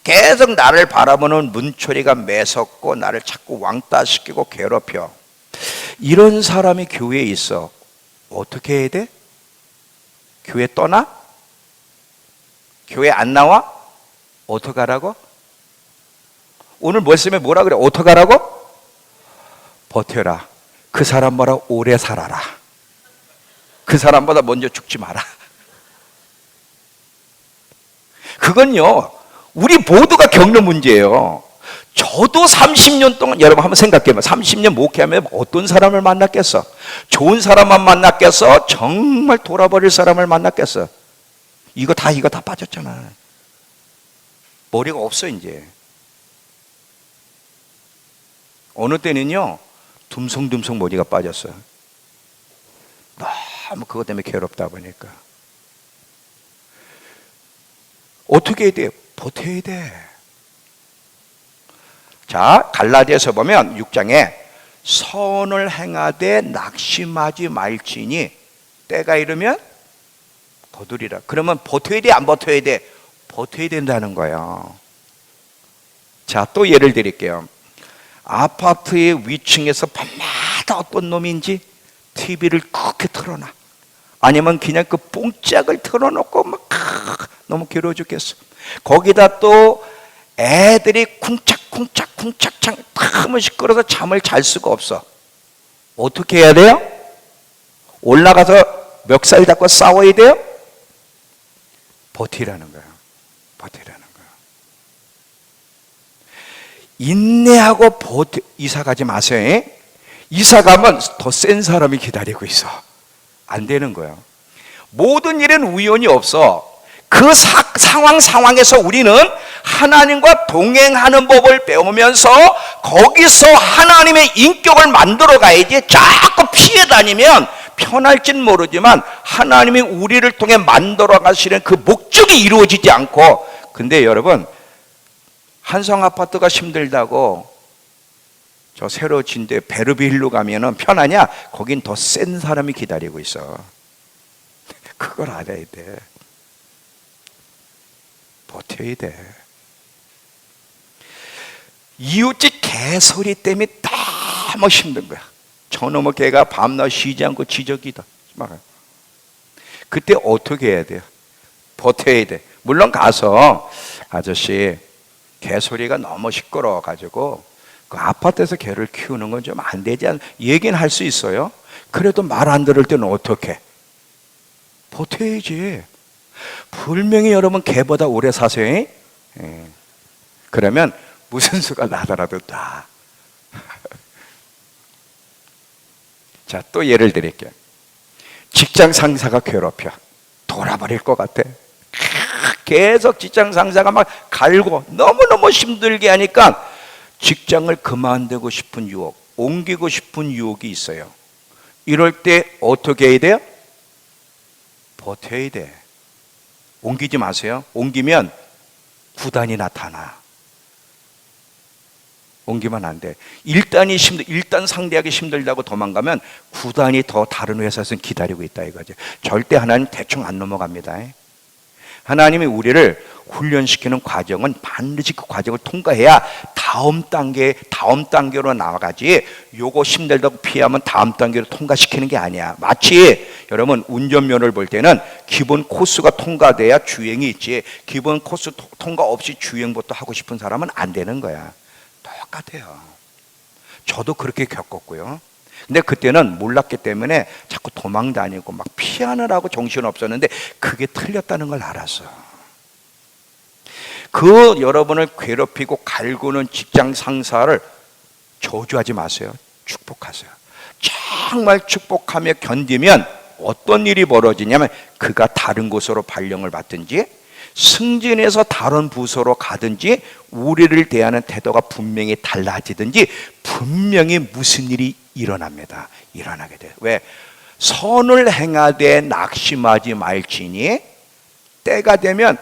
계속 나를 바라보는 눈초리가 매섭고 나를 자꾸 왕따시키고 괴롭혀. 이런 사람이 교회에 있어. 어떻게 해야 돼? 교회 떠나? 교회 안 나와? 어떡하라고? 오늘 말씀에 뭐라 그래? 어떡하라고? 버텨라. 그 사람보다 오래 살아라. 그 사람보다 먼저 죽지 마라. 그건요, 우리 모두가 겪는 문제예요. 저도 30년 동안, 여러분 한번 생각해봐. 30년 목회하면 어떤 사람을 만났겠어? 좋은 사람만 만났겠어? 정말 돌아버릴 사람을 만났겠어? 이거 다 빠졌잖아. 머리가 없어 이제. 어느 때는요, 듬성듬성 머리가 빠졌어요. 너무 그것 때문에 괴롭다 보니까. 어떻게 해야 돼? 버텨야 돼. 자, 갈라디아서 보면 6장에 선을 행하되 낙심하지 말지니 때가 이르면 거두리라. 그러면 버텨야 돼, 안 버텨야 돼? 버텨야 된다는 거예요. 자, 또 예를 드릴게요. 아파트의 위층에서 밤마다 어떤 놈인지 TV를 그렇게 틀어놔. 아니면 그냥 그 뽕짝을 틀어놓고 막 너무 괴로워 죽겠어. 거기다 또 애들이 쿵짝쿵짝 너무 시끄러워서 잠을 잘 수가 없어. 어떻게 해야 돼요? 올라가서 멱살 잡고 싸워야 돼요? 버티라는 거예요. 버티라는 거예요. 인내하고 이사 가지 마세요. 이사 가면 더 센 사람이 기다리고 있어. 안 되는 거예요. 모든 일은 우연이 없어. 그 상황에서 우리는 하나님과 동행하는 법을 배우면서 거기서 하나님의 인격을 만들어 가야지. 자꾸 피해 다니면 편할진 모르지만 하나님이 우리를 통해 만들어 가시는 그 목적이 이루어지지 않고. 근데 여러분, 한성 아파트가 힘들다고 저 새로 진데 베르빌로 가면은 편하냐? 거긴 더 센 사람이 기다리고 있어. 그걸 알아야 돼. 버텨야 돼. 이웃집 개소리 때문에 너무 힘든 거야. 저놈의 개가 밤낮 쉬지 않고 지적이다. 그때 어떻게 해야 돼요? 버텨야 돼. 물론 가서 아저씨 개소리가 너무 시끄러워가지고 그 아파트에서 개를 키우는 건 좀 안 되지 않? 얘기는 할 수 있어요. 그래도 말 안 들을 때는 어떻게? 버텨야지. 분명히 여러분 개보다 오래 사세요. 예. 그러면 무슨 수가 나더라도 다. 자, 또 예를 드릴게요. 직장 상사가 괴롭혀. 돌아버릴 것 같아. 계속 직장 상사가 막 갈고 너무너무 힘들게 하니까 직장을 그만두고 싶은 유혹, 옮기고 싶은 유혹이 있어요. 이럴 때 어떻게 해야 돼요? 버텨야 돼. 옮기지 마세요. 옮기면 구단이 나타나. 옮기면 안 돼. 일단 상대하기 힘들다고 도망가면 구단이 더 다른 회사에서 기다리고 있다 이거죠. 절대 하나님 대충 안 넘어갑니다. 하나님이 우리를 훈련시키는 과정은 반드시 그 과정을 통과해야 다음 단계로 나아가지. 요거 힘들다고 피하면 다음 단계로 통과시키는 게 아니야. 마치 여러분 운전면허를 볼 때는 기본 코스가 통과돼야 주행이 있지. 기본 코스 통과 없이 주행부터 하고 싶은 사람은 안 되는 거야. 똑같아요. 저도 그렇게 겪었고요. 근데 그때는 몰랐기 때문에 자꾸 도망 다니고 막 피하느라고 정신 없었는데 그게 틀렸다는 걸 알았어. 그 여러분을 괴롭히고 갈구는 직장 상사를 저주하지 마세요. 축복하세요. 정말 축복하며 견디면 어떤 일이 벌어지냐면 그가 다른 곳으로 발령을 받든지 승진해서 다른 부서로 가든지 우리를 대하는 태도가 분명히 달라지든지 분명히 무슨 일이 일어납니다. 일어나게 돼요. 왜? 선을 행하되 낙심하지 말지니 때가 되면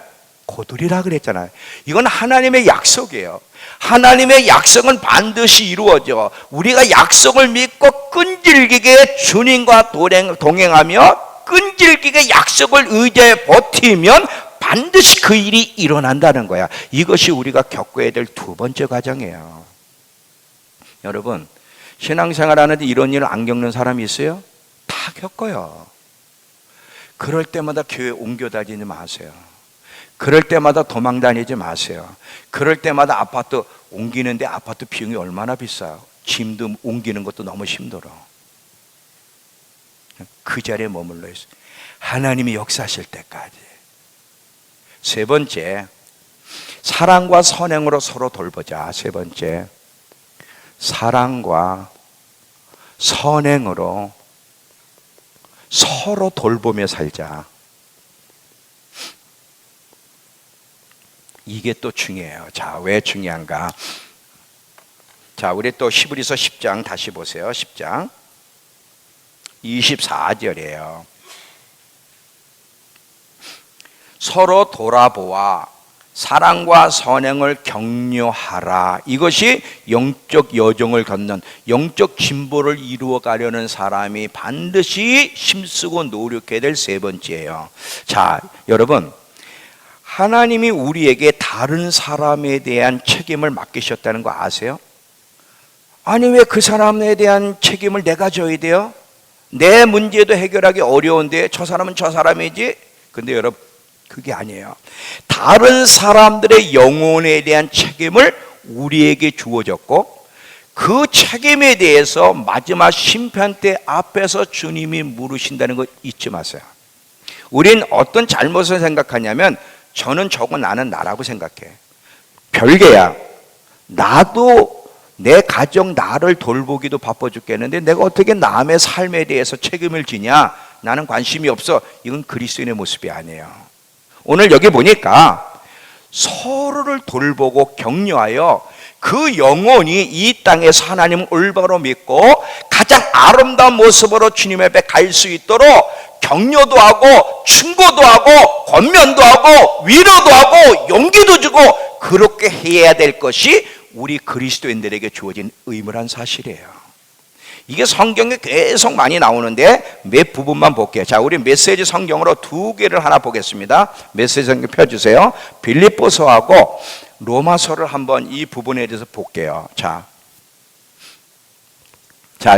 고두리라 그랬잖아요. 이건 하나님의 약속이에요. 하나님의 약속은 반드시 이루어져. 우리가 약속을 믿고 끈질기게 주님과 동행하며 끈질기게 약속을 의지해 버티면 반드시 그 일이 일어난다는 거야. 이것이 우리가 겪어야 될 두 번째 과정이에요. 여러분, 신앙생활 하는데 이런 일을 안 겪는 사람이 있어요? 다 겪어요. 그럴 때마다 교회 옮겨 다니지 마세요. 그럴 때마다 도망 다니지 마세요. 그럴 때마다 아파트 옮기는데 아파트 비용이 얼마나 비싸요. 짐도 옮기는 것도 너무 힘들어. 그 자리에 머물러 있어요. 하나님이 역사하실 때까지. 세 번째, 사랑과 선행으로 서로 돌보자. 세 번째, 사랑과 선행으로 서로 돌보며 살자. 이게 또 중요해요. 자, 왜 중요한가? 자, 우리 또 히브리서 10장 다시 보세요. 10장 24절이에요. 서로 돌아보아 사랑과 선행을 격려하라. 이것이 영적 여정을 걷는, 영적 진보를 이루어가려는 사람이 반드시 힘쓰고 노력해야 될 세 번째예요. 자, 여러분, 하나님이 우리에게 다른 사람에 대한 책임을 맡기셨다는 거 아세요? 아니, 왜 그 사람에 대한 책임을 내가 져야 돼요? 내 문제도 해결하기 어려운데 저 사람은 저 사람이지? 근데 여러분, 그게 아니에요. 다른 사람들의 영혼에 대한 책임을 우리에게 주어졌고 그 책임에 대해서 마지막 심판 때 앞에서 주님이 물으신다는 거 잊지 마세요. 우린 어떤 잘못을 생각하냐면 저는 저거 나는 나라고 생각해. 별개야. 나도 내 가정 나를 돌보기도 바빠 죽겠는데 내가 어떻게 남의 삶에 대해서 책임을 지냐? 나는 관심이 없어. 이건 그리스도인의 모습이 아니에요. 오늘 여기 보니까 서로를 돌보고 격려하여 그 영혼이 이 땅에서 하나님을 올바로 믿고 가장 아름다운 모습으로 주님 앞에 갈 수 있도록 격려도 하고 충고도 하고 권면도 하고 위로도 하고 용기도 주고 그렇게 해야 될 것이 우리 그리스도인들에게 주어진 의무란 사실이에요. 이게 성경에 계속 많이 나오는데 몇 부분만 볼게요. 자, 우리 메시지 성경으로 두 개를 하나 보겠습니다. 메시지 성경 펴주세요. 빌립보서하고 로마서를 한번 이 부분에 대해서 볼게요. 자,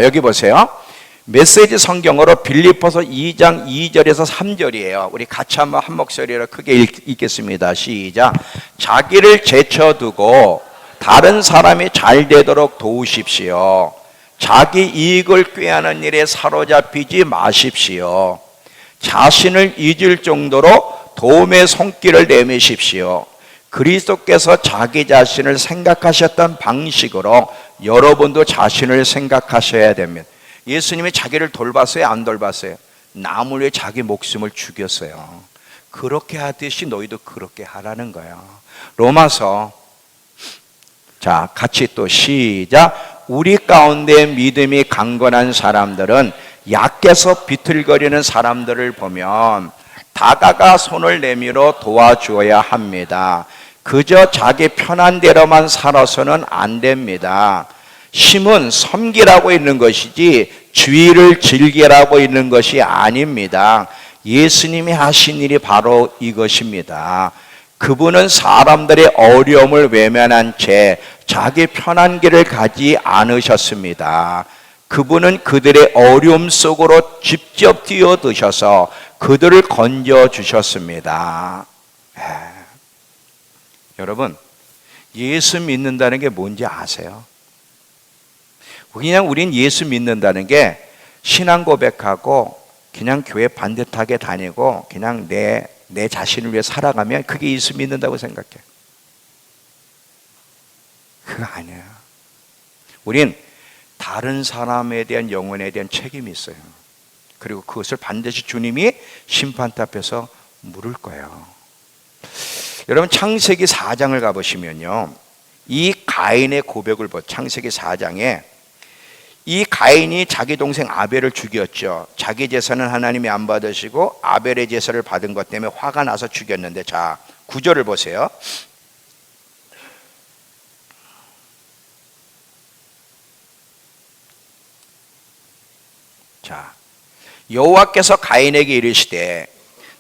여기 보세요. 메시지 성경으로 빌립보서 2장 2절에서 3절이에요. 우리 같이 한번 한 목소리로 크게 읽겠습니다. 시작. 자기를 제쳐두고 다른 사람이 잘 되도록 도우십시오. 자기 이익을 꾀하는 일에 사로잡히지 마십시오. 자신을 잊을 정도로 도움의 손길을 내미십시오. 그리스도께서 자기 자신을 생각하셨던 방식으로 여러분도 자신을 생각하셔야 됩니다. 예수님이 자기를 돌봤어요? 안 돌봤어요? 남을 위해 자기 목숨을 죽였어요. 그렇게 하듯이 너희도 그렇게 하라는 거예요. 로마서, 자, 같이 또 시작. 우리 가운데 믿음이 강건한 사람들은 약해서 비틀거리는 사람들을 보면 다가가 손을 내밀어 도와주어야 합니다. 그저 자기 편한 대로만 살아서는 안 됩니다. 힘은 섬기라고 있는 것이지 주의를 즐기라고 있는 것이 아닙니다. 예수님이 하신 일이 바로 이것입니다. 그분은 사람들의 어려움을 외면한 채 자기 편한 길을 가지 않으셨습니다. 그분은 그들의 어려움 속으로 직접 뛰어드셔서 그들을 건져주셨습니다. 여러분, 예수 믿는다는 게 뭔지 아세요? 그냥 우린 예수 믿는다는 게 신앙 고백하고 그냥 교회 반듯하게 다니고 그냥 내 자신을 위해 살아가면 그게 예수 믿는다고 생각해. 그거 아니야. 우린 다른 사람에 대한 영혼에 대한 책임이 있어요. 그리고 그것을 반드시 주님이 심판대 앞에서 물을 거예요. 여러분 창세기 4장을 가보시면요, 이 가인의 고백을 창세기 4장에 이 가인이 자기 동생 아벨을 죽였죠. 자기 제사는 하나님이 안 받으시고 아벨의 제사를 받은 것 때문에 화가 나서 죽였는데, 자 9절을 보세요. 자, 여호와께서 가인에게 이르시되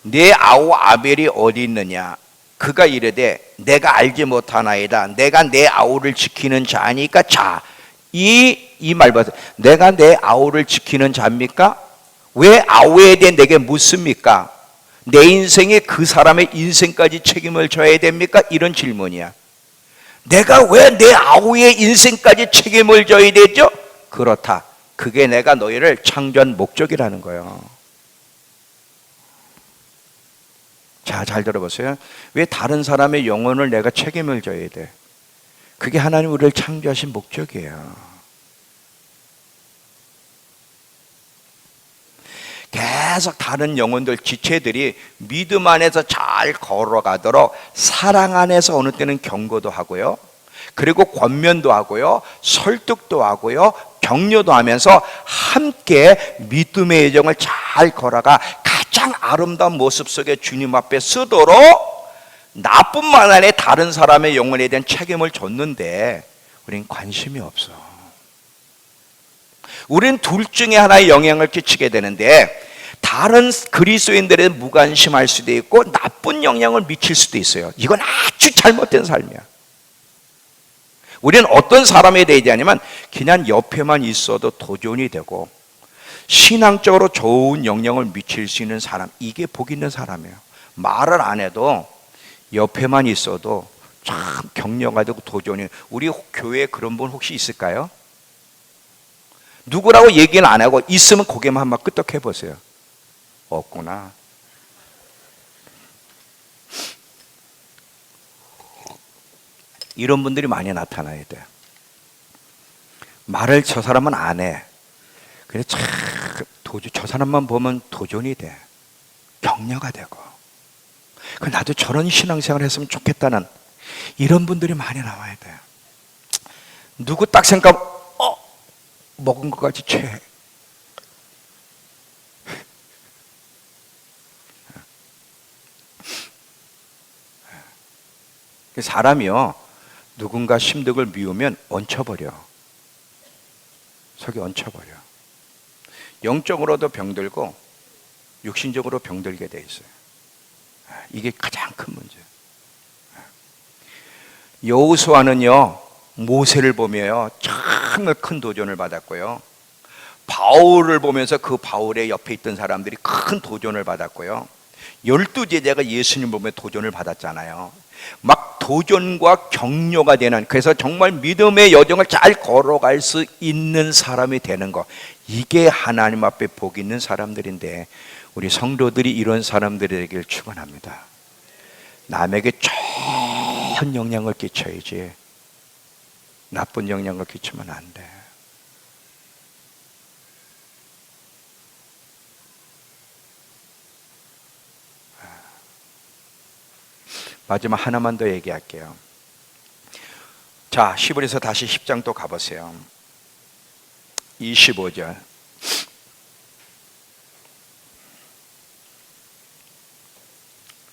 내 아우 아벨이 어디 있느냐? 그가 이르되 내가 알지 못하나이다. 내가 내 아우를 지키는 자니까. 자, 이 말 봐서, 내가 내 아우를 지키는 자입니까? 왜 아우에 대해 내게 묻습니까? 내 인생에 그 사람의 인생까지 책임을 져야 됩니까? 이런 질문이야. 내가 왜 내 아우의 인생까지 책임을 져야 되죠? 그렇다. 그게 내가 너희를 창조한 목적이라는 거예요. 자, 잘 들어보세요. 왜 다른 사람의 영혼을 내가 책임을 져야 돼? 그게 하나님 우리를 창조하신 목적이에요. 계속 다른 영혼들, 지체들이 믿음 안에서 잘 걸어가도록 사랑 안에서 어느 때는 경고도 하고요, 그리고 권면도 하고요, 설득도 하고요, 격려도 하면서 함께 믿음의 여정을 잘 걸어가 가장 아름다운 모습 속에 주님 앞에 서도록 나뿐만 아니라 다른 사람의 영혼에 대한 책임을 줬는데 우린 관심이 없어. 우린 둘 중에 하나의 영향을 끼치게 되는데, 다른 그리스도인들에 무관심할 수도 있고 나쁜 영향을 미칠 수도 있어요. 이건 아주 잘못된 삶이야. 우리는 어떤 사람에 대해 얘기하냐면 그냥 옆에만 있어도 도전이 되고 신앙적으로 좋은 영향을 미칠 수 있는 사람, 이게 복 있는 사람이에요. 말을 안 해도 옆에만 있어도 참 격려가 되고 도전이. 우리 교회에 그런 분 혹시 있을까요? 누구라고 얘기는 안 하고 있으면 고개만 한번 끄덕해 보세요. 없구나. 이런 분들이 많이 나타나야 돼. 말을 저 사람은 안 해. 그래 참 저 사람만 보면 도전이 돼. 격려가 되고. 나도 저런 신앙생활을 했으면 좋겠다는 이런 분들이 많이 나와야 돼. 누구 딱 생각하면 먹은 것 같이 취해. 사람이요, 누군가 심득을 미우면 얹혀버려. 속이 얹혀버려. 영적으로도 병들고 육신적으로 병들게 돼 있어요. 이게 가장 큰 문제예요. 여호수아는요, 모세를 보며요 정말 큰 도전을 받았고요, 바울을 보면서 그 바울의 옆에 있던 사람들이 큰 도전을 받았고요, 12제자가 예수님 보며 도전을 받았잖아요. 막 도전과 격려가 되는, 그래서 정말 믿음의 여정을 잘 걸어갈 수 있는 사람이 되는 것, 이게 하나님 앞에 복 있는 사람들인데 우리 성도들이 이런 사람들이 되길 축원합니다. 남에게 좋은 영향을 끼쳐야지 나쁜 영향을 끼치면 안 돼. 마지막 하나만 더 얘기할게요. 자, 히브리서 다시 10장 또 가보세요. 25절.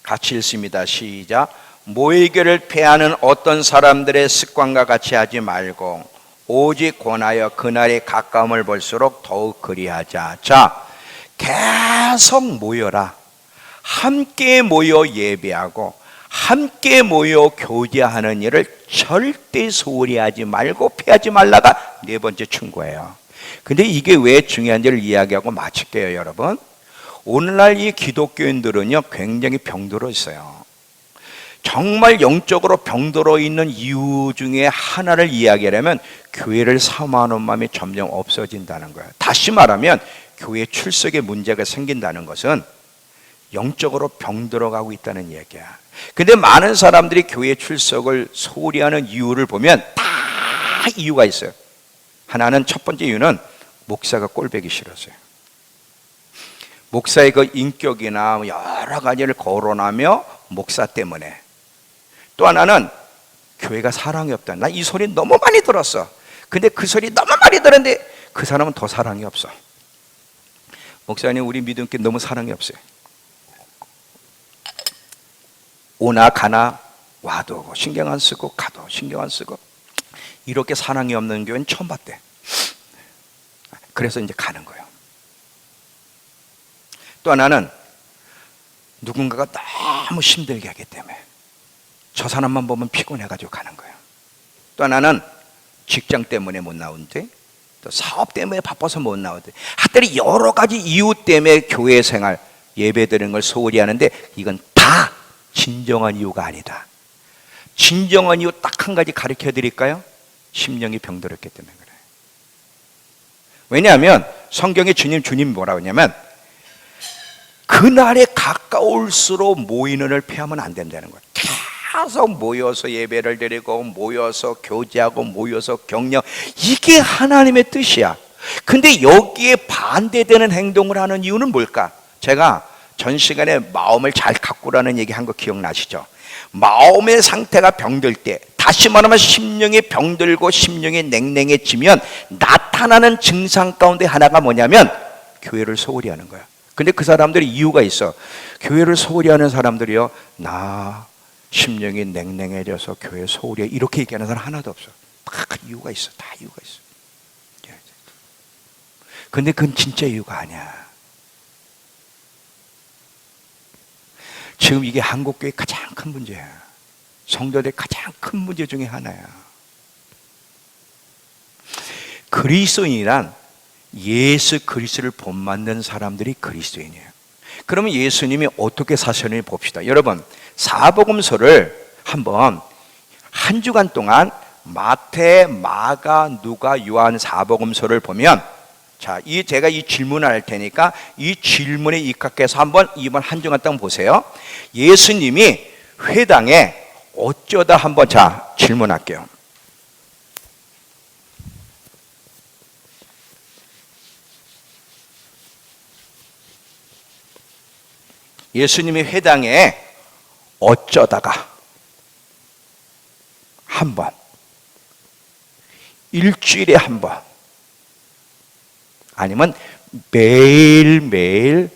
같이 읽습니다. 시작. 모이교를 폐하는 어떤 사람들의 습관과 같이 하지 말고 오직 권하여 그날의 가까움을 볼수록 더욱 그리하자. 자, 계속 모여라. 함께 모여 예배하고 함께 모여 교제하는 일을 절대 소홀히 하지 말고 폐하지 말라가 네 번째 충고예요. 근데 이게 왜 중요한지를 이야기하고 마칠게요, 여러분. 오늘날 이 기독교인들은요 굉장히 병들어 있어요. 정말 영적으로 병들어 있는 이유 중에 하나를 이야기하려면 교회를 사모하는 마음이 점점 없어진다는 거예요. 다시 말하면 교회 출석에 문제가 생긴다는 것은 영적으로 병들어가고 있다는 얘기야. 근데 많은 사람들이 교회 출석을 소홀히 하는 이유를 보면 다 이유가 있어요. 하나는, 첫 번째 이유는 목사가 꼴보기 싫어서요. 목사의 그 인격이나 여러 가지를 거론하며 목사 때문에 또 하나는 교회가 사랑이 없다. 나 이 소리 너무 많이 들었어. 근데 그 소리 너무 많이 들었는데 그 사람은 더 사랑이 없어. 목사님, 우리 믿음께 너무 사랑이 없어요. 오나 가나 와도 신경 안 쓰고 가도 신경 안 쓰고, 이렇게 사랑이 없는 교회는 처음 봤대. 그래서 이제 가는 거예요. 또 하나는 누군가가 너무 힘들게 하기 때문에 저 사람만 보면 피곤해가지고 가는 거예요. 또 하나는 직장 때문에 못 나오는데, 또 사업 때문에 바빠서 못 나오는데, 하여튼 여러 가지 이유 때문에 교회 생활, 예배 드리는 걸 소홀히 하는데, 이건 다 진정한 이유가 아니다. 진정한 이유 딱 한 가지 가르쳐 드릴까요? 심령이 병들었기 때문에 그래요. 왜냐하면 성경에 주님이 뭐라고 하냐면, 그날에 가까울수록 모이는을 피하면 안 된다는 거예요. 계속 모여서 예배를 드리고 모여서 교제하고 모여서 격려, 이게 하나님의 뜻이야. 근데 여기에 반대되는 행동을 하는 이유는 뭘까? 제가 전 시간에 마음을 잘 가꾸라는 얘기 한 거 기억나시죠? 마음의 상태가 병들 때, 다시 말하면 심령이 병들고 심령이 냉랭해지면 나타나는 증상 가운데 하나가 뭐냐면 교회를 소홀히 하는 거야. 근데 그 사람들이 이유가 있어. 교회를 소홀히 하는 사람들이요, 나 심령이 냉랭해져서 교회 소홀히 해, 이렇게 얘기하는 사람 하나도 없어. 다 이유가 있어. 다 이유가 있어. 근데 그건 진짜 이유가 아니야. 지금 이게 한국교회의 가장 큰 문제야. 성도들의 가장 큰 문제 중에 하나야. 그리스도인이란 예수 그리스도를 본받는 사람들이 그리스도인이에요. 그러면 예수님이 어떻게 사셨는지 봅시다. 여러분, 사복음서를 한번 한 주간 동안 마태, 마가, 누가, 요한 사복음서를 보면, 자, 제가 이 질문을 할 테니까 이 질문에 입각해서 한번 이번 한 주간 동안 보세요. 예수님이 회당에 어쩌다 한번, 자, 질문할게요. 예수님이 회당에 어쩌다가 한 번, 일주일에 한 번, 아니면 매일매일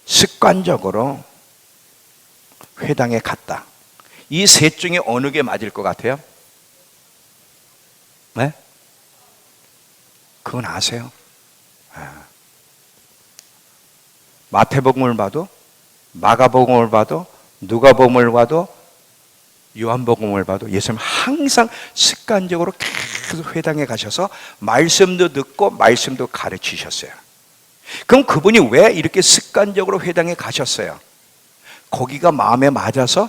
습관적으로 회당에 갔다. 이 셋 중에 어느 게 맞을 것 같아요? 네? 그건 아세요? 마태복음을 봐도, 마가복음을 봐도, 누가복음을 봐도, 요한복음을 봐도 예수님 항상 습관적으로 계속 회당에 가셔서 말씀도 듣고 말씀도 가르치셨어요. 그럼 그분이 왜 이렇게 습관적으로 회당에 가셨어요? 거기가 마음에 맞아서?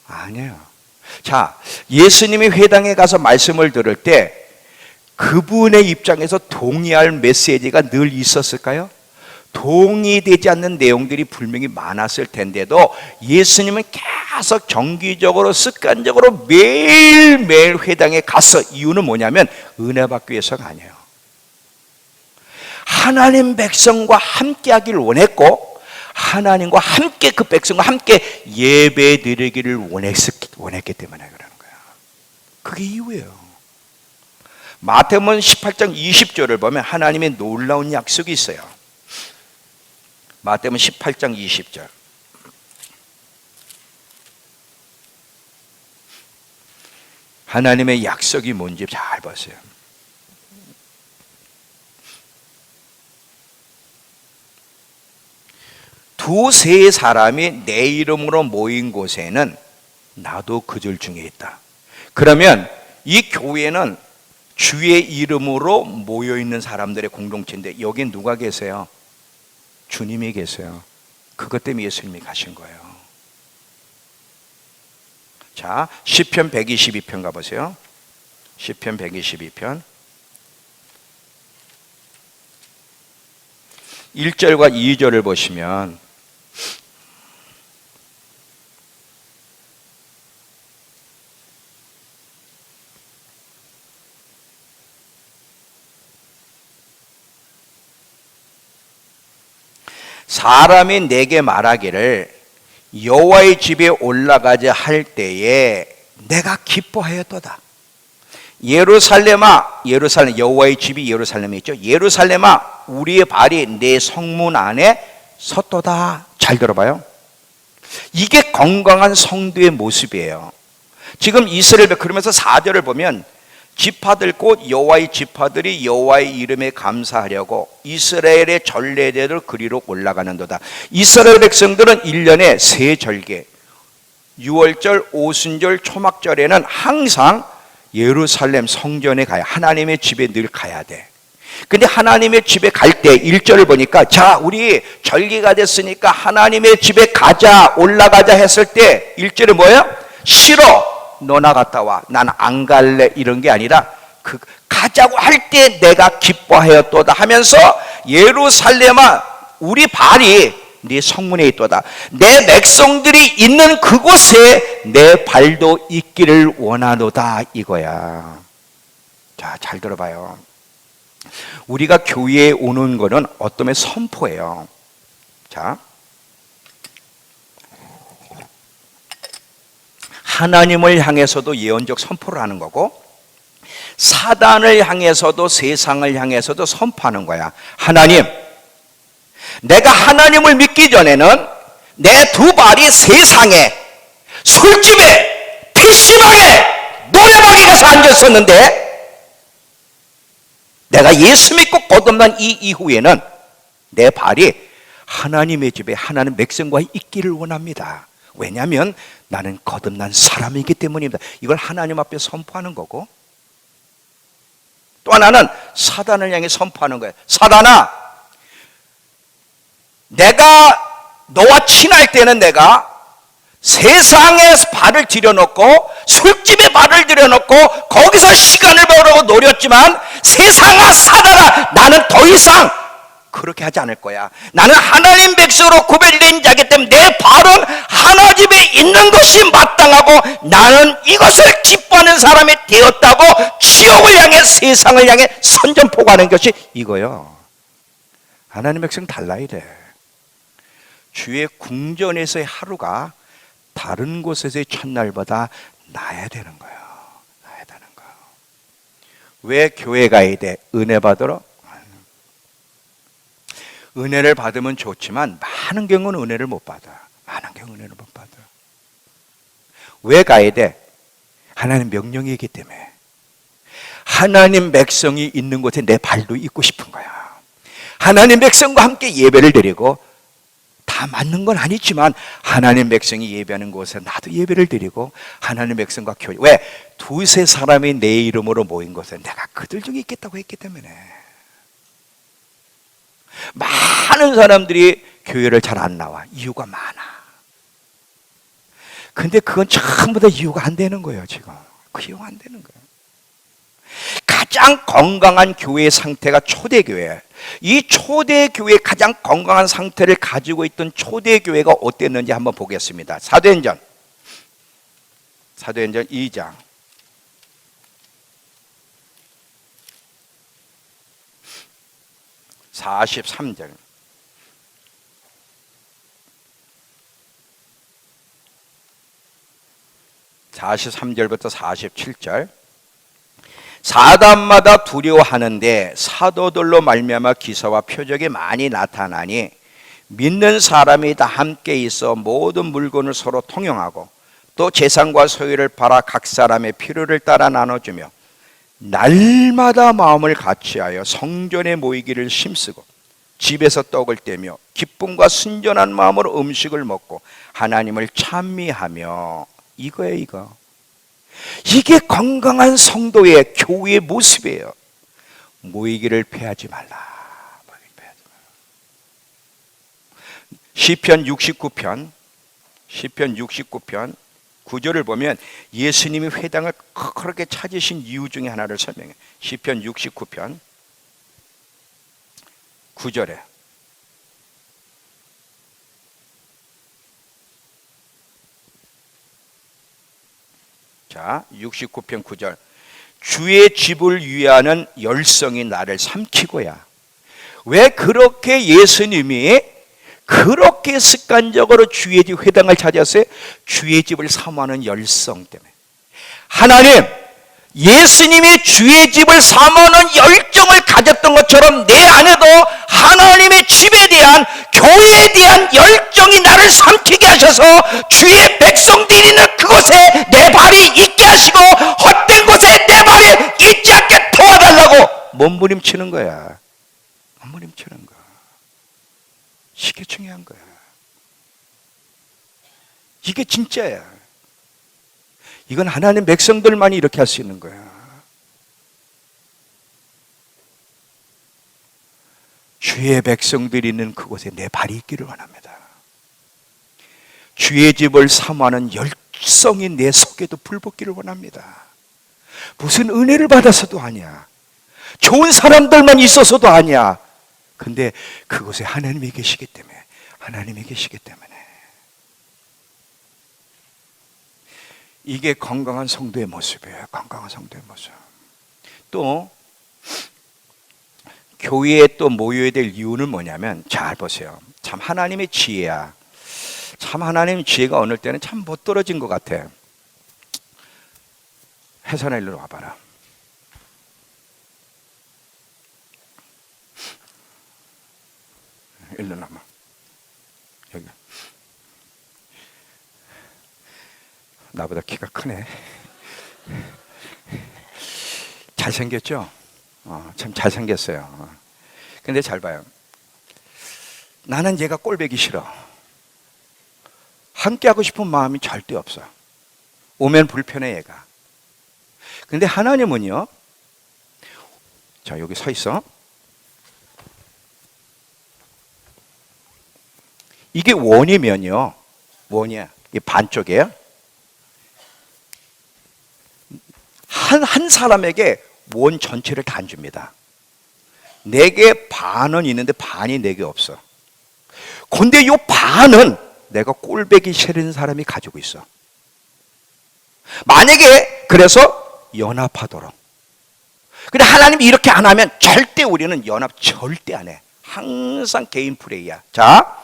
아니에요. 자, 예수님이 회당에 가서 말씀을 들을 때 그분의 입장에서 동의할 메시지가 늘 있었을까요? 동의되지 않는 내용들이 분명히 많았을 텐데도 예수님은 계속 정기적으로 습관적으로 매일매일 회당에 갔어. 이유는 뭐냐면 은혜 받기 위해서가 아니에요. 하나님 백성과 함께 하기를 원했고, 하나님과 함께, 그 백성과 함께 예배 드리기를 원했기 때문에 그러는 거야. 그게 이유예요. 마태복음 18장 20절을 보면 하나님의 놀라운 약속이 있어요. 마태복음 18장 20절. 하나님의 약속이 뭔지 잘 보세요. 두세 사람이 내 이름으로 모인 곳에는 나도 그들 중에 있다. 그러면 이 교회는 주의 이름으로 모여있는 사람들의 공동체인데, 여긴 누가 계세요? 주님이 계세요. 그것 때문에 예수님이 가신 거예요. 자, 시편 122편 가보세요. 시편 122편 1절과 2절을 보시면, 사람이 내게 말하기를 여호와의 집에 올라가자 할 때에 내가 기뻐하였도다. 예루살렘아, 예루살렘, 여호와의 집이 예루살렘에 있죠. 예루살렘아, 우리의 발이 내 성문 안에 섰도다. 잘 들어봐요. 이게 건강한 성도의 모습이에요. 지금 이스라엘, 그러면서 4절을 보면 지파들 곧 여호와의 지파들이 여호와의 이름에 감사하려고 이스라엘의 전례대로 그리로 올라가는도다. 이스라엘 백성들은 1년에 세 절기, 유월절, 오순절, 초막절에는 항상 예루살렘 성전에 가야, 하나님의 집에 늘 가야 돼. 근데 하나님의 집에 갈 때 1절을 보니까, 자, 우리 절기가 됐으니까 하나님의 집에 가자, 올라가자 했을 때 1절에 뭐예요? 싫어, 너나 갔다 와, 난 안 갈래, 이런 게 아니라 그 가자고 할 때 내가 기뻐하였도다 하면서, 예루살렘아, 우리 발이 네 성문에 있도다. 내 백성들이 있는 그곳에 내 발도 있기를 원하노다, 이거야. 자, 잘 들어봐요. 우리가 교회에 오는 거는 어떤 선포예요. 자, 하나님을 향해서도 예언적 선포를 하는 거고, 사단을 향해서도, 세상을 향해서도 선포하는 거야. 하나님, 내가 하나님을 믿기 전에는 내 두 발이 세상에, 술집에, PC방에, 노래방에 가서 앉았었는데, 내가 예수 믿고 거듭난 이 이후에는 내 발이 하나님의 집에, 하나님 백성과 있기를 원합니다. 왜냐하면 나는 거듭난 사람이기 때문입니다. 이걸 하나님 앞에 선포하는 거고, 또 하나는 사단을 향해 선포하는 거예요. 사단아, 내가 너와 친할 때는 내가 세상에 발을 들여놓고, 술집에 발을 들여놓고 거기서 시간을 벌려고 노렸지만, 세상아, 사단아, 나는 더 이상 그렇게 하지 않을 거야. 나는 하나님 백성으로 구별된 자이기 때문에 내 발은 하나님 집에 있는 것이 마땅하고, 나는 이것을 기뻐하는 사람이 되었다고 지옥을 향해, 세상을 향해 선전포고하는 것이 이거요. 하나님 백성 달라야 돼. 주의 궁전에서의 하루가 다른 곳에서의 첫날보다 나야 되는 거예요. 나야 되는 거예요. 왜 교회 가야 돼? 은혜 받으러? 은혜를 받으면 좋지만 많은 경우는 은혜를 못 받아. 많은 경우는 은혜를 못 받아. 왜 가야 돼? 하나님 명령이기 때문에. 하나님 백성이 있는 곳에 내 발도 있고 싶은 거야. 하나님 백성과 함께 예배를 드리고, 다 맞는 건 아니지만 하나님 백성이 예배하는 곳에 나도 예배를 드리고, 하나님 백성과 교회, 왜? 두세 사람이 내 이름으로 모인 곳에 내가 그들 중에 있겠다고 했기 때문에. 많은 사람들이 교회를 잘 안 나와. 이유가 많아. 근데 그건 전부 다 이유가 안 되는 거예요. 지금 그 이유가 안 되는 거예요. 가장 건강한 교회의 상태가 초대교회예요. 이 초대교회의 가장 건강한 상태를 가지고 있던 초대교회가 어땠는지 한번 보겠습니다. 사도행전 2장 43절. (43절부터) 47절. 사단마다 두려워하는데 사도들로 말미암아 기사와 표적이 많이 나타나니, 믿는 사람이 다 함께 있어 모든 물건을 서로 통용하고, 또 재산과 소유를 팔아 각 사람의 필요를 따라 나눠주며, 날마다 마음을 같이하여 성전에 모이기를 힘쓰고, 집에서 떡을 떼며 기쁨과 순전한 마음으로 음식을 먹고 하나님을 찬미하며. 이거예요, 이거. 이게 건강한 성도의 교회의 모습이에요. 모이기를 패하지 말라. 시편 69편 9절을 보면 예수님이 회당을 그렇게 찾으신 이유 중에 하나를 설명해. 시편 69편 9절에 자, 69편 9절. 주의 집을 위하는 열성이 나를 삼키고야. 왜 그렇게 예수님이 그렇게 습관적으로 주의 집 회당을 찾았어요. 주의 집을 사모하는 열성 때문에. 하나님, 예수님이 주의 집을 사모하는 열정을 가졌던 것처럼 내 안에도 하나님의 집에 대한, 교회에 대한 열정이 나를 삼키게 하셔서 주의 백성들이 있는 그곳에 내 발이 있게 하시고 헛된 곳에 내 발이 있지 않게 도와달라고 몸부림치는 거야. 몸부림치는 거야. 이게 중요한 거야. 이게 진짜야. 이건 하나님 백성들만이 이렇게 할 수 있는 거야. 주의 백성들이 있는 그곳에 내 발이 있기를 원합니다. 주의 집을 사모하는 열성이 내 속에도 불붙기를 원합니다. 무슨 은혜를 받아서도 아니야. 좋은 사람들만 있어서도 아니야. 근데 그곳에 하나님이 계시기 때문에, 하나님이 계시기 때문에. 이게 건강한 성도의 모습이에요. 건강한 성도의 모습. 또 교회에 또 모여야 될 이유는 뭐냐면, 잘 보세요. 참 하나님의 지혜야. 참 하나님의 지혜가 어느 때는 참 못 떨어진 것 같아. 혜선아, 일로 와봐라. 일로 남아. 여기. 나보다 키가 크네. 잘생겼죠? 참 잘생겼어요. 근데 잘 봐요. 나는 얘가 꼴보기 싫어. 함께 하고 싶은 마음이 절대 없어. 오면 불편해 얘가. 근데 하나님은요, 자 여기 서 있어. 이게 원이면요, 원이야. 이게 반쪽이에요. 한 사람에게 원 전체를 다 안 줍니다. 내게 반은 있는데 반이 내게 없어. 근데 이 반은 내가 꼴보기 싫은 사람이 가지고 있어. 만약에 그래서 연합하도록. 근데 하나님이 이렇게 안 하면 절대 우리는 연합 절대 안 해. 항상 개인 플레이야. 자,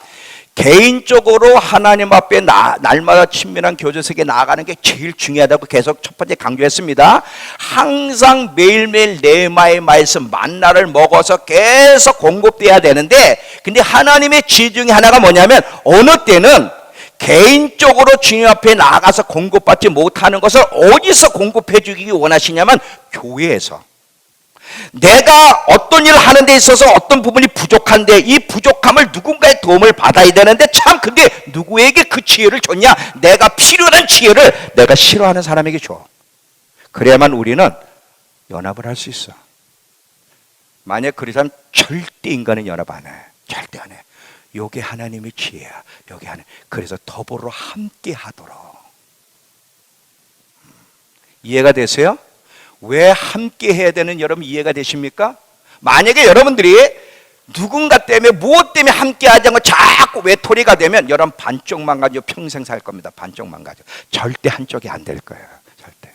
개인적으로 하나님 앞에 날마다 친밀한 교제 속에 나아가는 게 제일 중요하다고 계속 첫 번째 강조했습니다. 항상 매일매일 레마의 말씀 만나를 먹어서 계속 공급돼야 되는데, 근데 하나님의 지혜 중에 하나가 뭐냐면, 어느 때는 개인적으로 주님 앞에 나아가서 공급받지 못하는 것을 어디서 공급해 주기 원하시냐면, 교회에서. 내가 어떤 일을 하는 데 있어서 어떤 부분이 부족한데 이 부족함을 누군가의 도움을 받아야 되는데, 참 근데 누구에게 그 지혜를 줬냐? 내가 필요한 지혜를 내가 싫어하는 사람에게 줘. 그래야만 우리는 연합을 할 수 있어. 만약 그러자면 절대 인간은 연합 안 해. 절대 안 해. 요게 하나님의 지혜야. 요게 하나님. 그래서 더불어 함께 하도록. 이해가 되세요? 왜 함께 해야 되는 여러분 이해가 되십니까? 만약에 여러분들이 누군가 때문에 무엇 때문에 함께 하지 않고 자꾸 외톨이가 되면 여러분 반쪽 망가지고 평생 살 겁니다. 반쪽 망가져. 절대 한쪽이 안 될 거예요. 절대.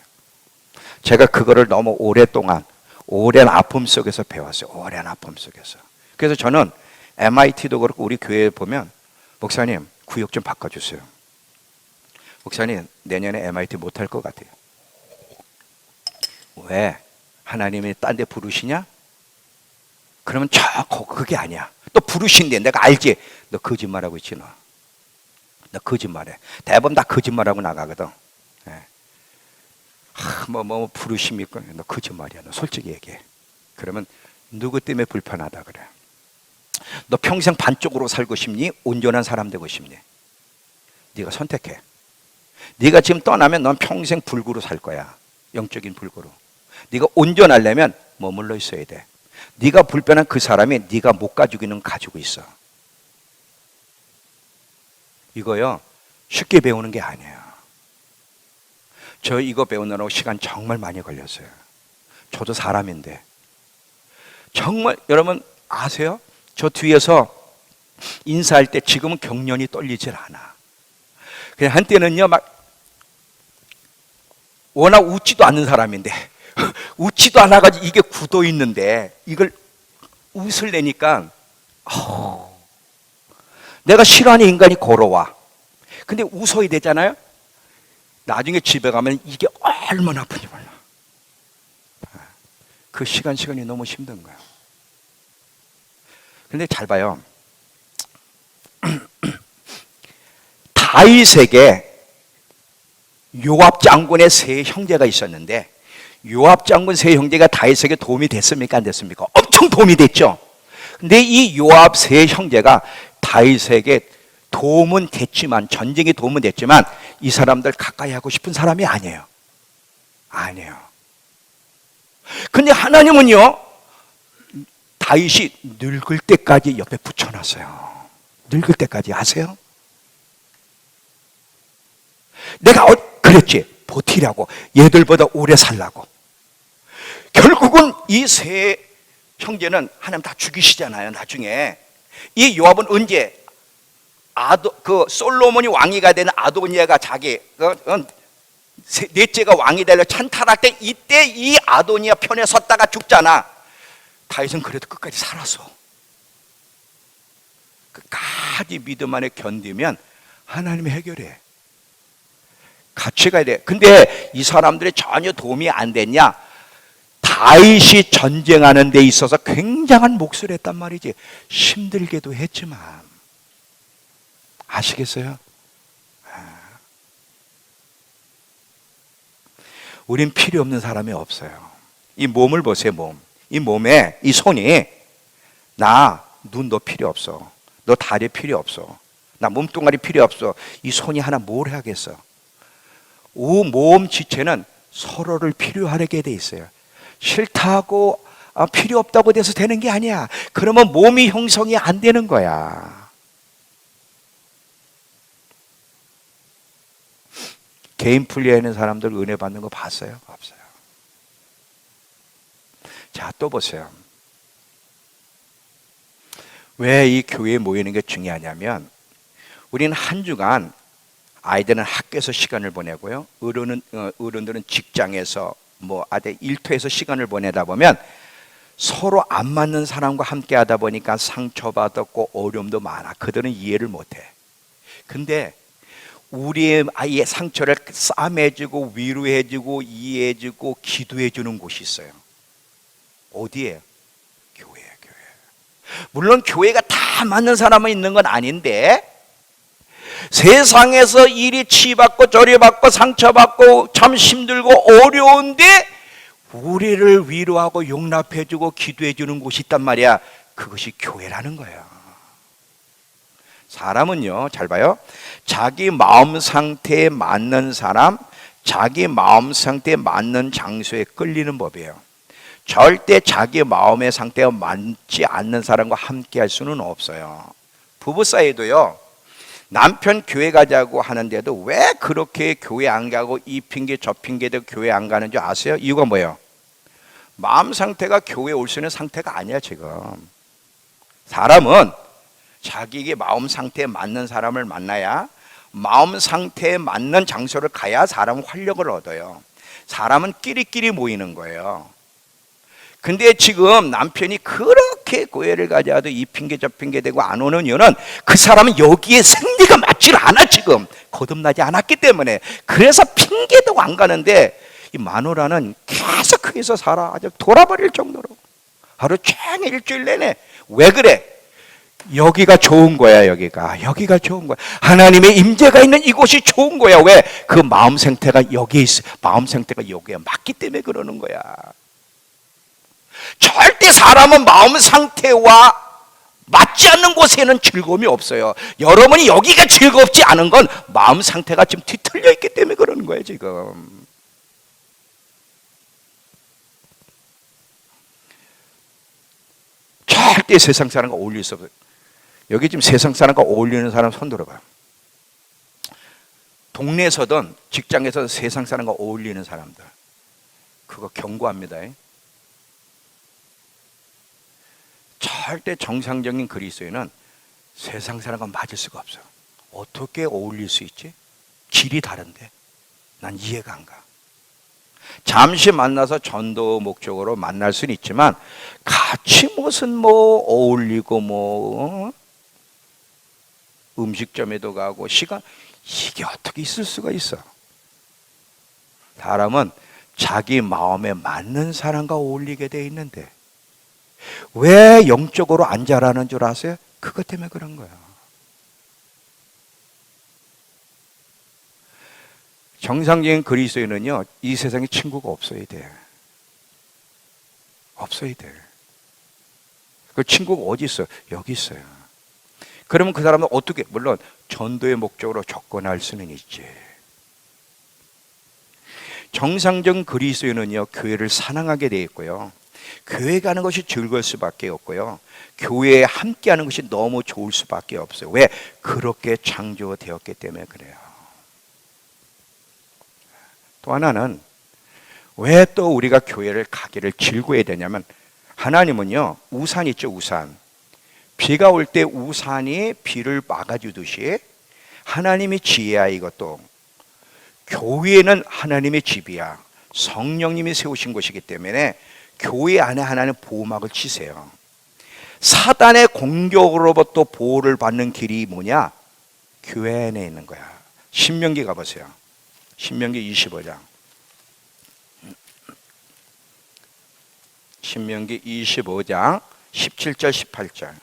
제가 그거를 너무 오랫동안 오랜 아픔 속에서 배웠어요. 오랜 아픔 속에서. 그래서 저는 MIT도 그렇고 우리 교회에 보면, 목사님 구역 좀 바꿔주세요. 목사님 내년에 MIT 못할 것 같아요. 왜? 하나님이 딴 데 부르시냐? 그러면 그게 아니야. 또 부르신대. 내가 알지. 너 거짓말하고 있지 너. 너 거짓말해. 대부분 다 거짓말하고 나가거든. 네. 뭐 부르십니까? 너 거짓말이야. 너 솔직히 얘기해. 그러면 누구 때문에 불편하다 그래? 너 평생 반쪽으로 살고 싶니? 온전한 사람 되고 싶니? 네가 선택해. 네가 지금 떠나면 넌 평생 불구로 살 거야. 영적인 불구로. 네가 온전하려면 머물러 있어야 돼. 네가 불편한 그 사람이 네가 못 가지고 있는 거 가지고 있어. 이거요 쉽게 배우는 게 아니에요. 저 이거 배우느라고 시간 정말 많이 걸렸어요. 저도 사람인데. 정말 여러분 아세요? 저 뒤에서 인사할 때 지금은 경련이 떨리질 않아. 그냥 한때는요 막 워낙 웃지도 않는 사람인데 웃지도 않아가지고 이게 굳어 있는데 이걸 웃을 내니까 내가 싫어하는 인간이 걸어와. 근데 웃어야 되잖아요. 나중에 집에 가면 이게 얼마나 아픈지 몰라. 그 시간이 너무 힘든 거야. 근데 잘 봐요. 다윗에게 요압 장군의 세 형제가 있었는데, 요압 장군 세 형제가 다윗에게 도움이 됐습니까? 안 됐습니까? 엄청 도움이 됐죠. 근데 이 요압 세 형제가 다윗에게 도움은 됐지만, 전쟁에 도움은 됐지만 이 사람들 가까이 하고 싶은 사람이 아니에요. 아니에요. 근데 하나님은요, 다윗이 늙을 때까지 옆에 붙여놨어요. 늙을 때까지. 아세요? 내가 그랬지, 버티라고, 얘들보다 오래 살라고. 결국은 이 세 형제는 하나님 다 죽이시잖아요. 나중에 이 요압은 언제 솔로몬이 왕이가 되는 아도니아가 자기 넷째가 왕이 되려 찬탈할 때, 이때 이 아도니아 편에 섰다가 죽잖아. 다윗은 그래도 끝까지 살았어. 끝까지 믿음 안에 견디면 하나님이 해결해. 같이 가야 돼. 근데 이 사람들이 전혀 도움이 안 됐냐? 다윗이 전쟁하는 데 있어서 굉장한 몫을 했단 말이지. 힘들게도 했지만. 아시겠어요? 우린 필요 없는 사람이 없어요. 이 몸을 보세요. 몸. 이 몸에 이 손이, 나 눈 너 필요 없어. 너 다리 필요 없어. 나 몸뚱아리 필요 없어. 이 손이 하나 뭘 하겠어? 이 몸 지체는 서로를 필요하게 돼 있어요. 싫다고 필요 없다고 돼서 되는 게 아니야. 그러면 몸이 형성이 안 되는 거야. 개인 분리하는 사람들 은혜 받는 거 봤어요? 없어요. 자, 또 보세요. 왜 이 교회에 모이는 게 중요하냐면, 우리는 한 주간 아이들은 학교에서 시간을 보내고요, 어른들은 직장에서 아들 일터에서 시간을 보내다 보면 서로 안 맞는 사람과 함께 하다 보니까 상처받았고 어려움도 많아. 그들은 이해를 못해. 근데 우리의 아이의 상처를 싸매주고 위로해주고 이해해주고 기도해주는 곳이 있어요. 어디에? 교회예요, 교회. 물론 교회가 다 맞는 사람은 있는 건 아닌데, 세상에서 이리 치받고 저리 받고 상처받고 참 힘들고 어려운데 우리를 위로하고 용납해주고 기도해주는 곳이 있단 말이야. 그것이 교회라는 거예요. 사람은요, 잘 봐요. 자기 마음 상태에 맞는 사람, 자기 마음 상태에 맞는 장소에 끌리는 법이에요. 절대 자기 마음의 상태가 맞지 않는 사람과 함께 할 수는 없어요. 부부 사이도요, 남편 교회 가자고 하는데도 왜 그렇게 교회 안 가고 이 핑계 저 핑계도 교회 안 가는 줄 아세요? 이유가 뭐예요? 마음 상태가 교회 올 수 있는 상태가 아니야. 지금 사람은 자기에게 마음 상태에 맞는 사람을 만나야, 마음 상태에 맞는 장소를 가야 사람은 활력을 얻어요. 사람은 끼리끼리 모이는 거예요. 근데 지금 남편이 그렇게 교회를 가자도 이 핑계 저 핑계 대고 안 오는 이유는 그 사람은 여기에 생리가 맞질 않아. 지금 거듭나지 않았기 때문에. 그래서 핑계대고 안 가는데, 이 마누라는 계속 거기서 살아. 아주 돌아버릴 정도로 하루 종일 일주일 내내. 왜 그래? 여기가 좋은 거야. 여기가 좋은 거야. 하나님의 임재가 있는 이곳이 좋은 거야. 왜? 그 마음 상태가 여기에 있어. 마음 상태가 여기에 맞기 때문에 그러는 거야. 절대 사람은 마음 상태와 맞지 않는 곳에는 즐거움이 없어요. 여러분이 여기가 즐겁지 않은 건 마음 상태가 지금 뒤틀려 있기 때문에 그러는 거예요. 지금 절대 세상 사람과 어울릴 수 없어요. 여기 지금 세상 사람과 어울리는 사람 손 들어봐요. 동네에서든 직장에서든 세상 사람과 어울리는 사람들, 그거 경고합니다. 절대 정상적인 그리스도인은 세상 사람과 맞을 수가 없어요. 어떻게 어울릴 수 있지? 길이 다른데 난 이해가 안 가. 잠시 만나서 전도 목적으로 만날 수는 있지만 같이 무슨 어울리고 음식점에도 가고 시간, 이게 어떻게 있을 수가 있어? 사람은 자기 마음에 맞는 사람과 어울리게 돼 있는데 왜 영적으로 안 자라는 줄 아세요? 그것 때문에 그런 거야. 정상적인 그리스도인은요, 이 세상에 친구가 없어야 돼. 없어야 돼. 그 친구가 어디 있어요? 여기 있어요. 그러면 그 사람은 어떻게, 물론 전도의 목적으로 접근할 수는 있지. 정상적인 그리스도인은요, 교회를 사랑하게 돼 있고요, 교회 가는 것이 즐거울 수밖에 없고요, 교회에 함께하는 것이 너무 좋을 수밖에 없어요. 왜? 그렇게 창조되었기 때문에 그래요. 또 하나는 왜 또 우리가 교회를 가기를 즐거워야 되냐면, 하나님은요, 우산 있죠, 우산. 비가 올 때 우산이 비를 막아주듯이 하나님이 지혜야. 이것도 교회는 하나님의 집이야. 성령님이 세우신 곳이기 때문에 교회 안에 하나님 보호막을 치세요. 사단의 공격으로부터 보호를 받는 길이 뭐냐? 교회 안에 있는 거야. 신명기 가보세요. 신명기 25장. 신명기 25장 17절 18절.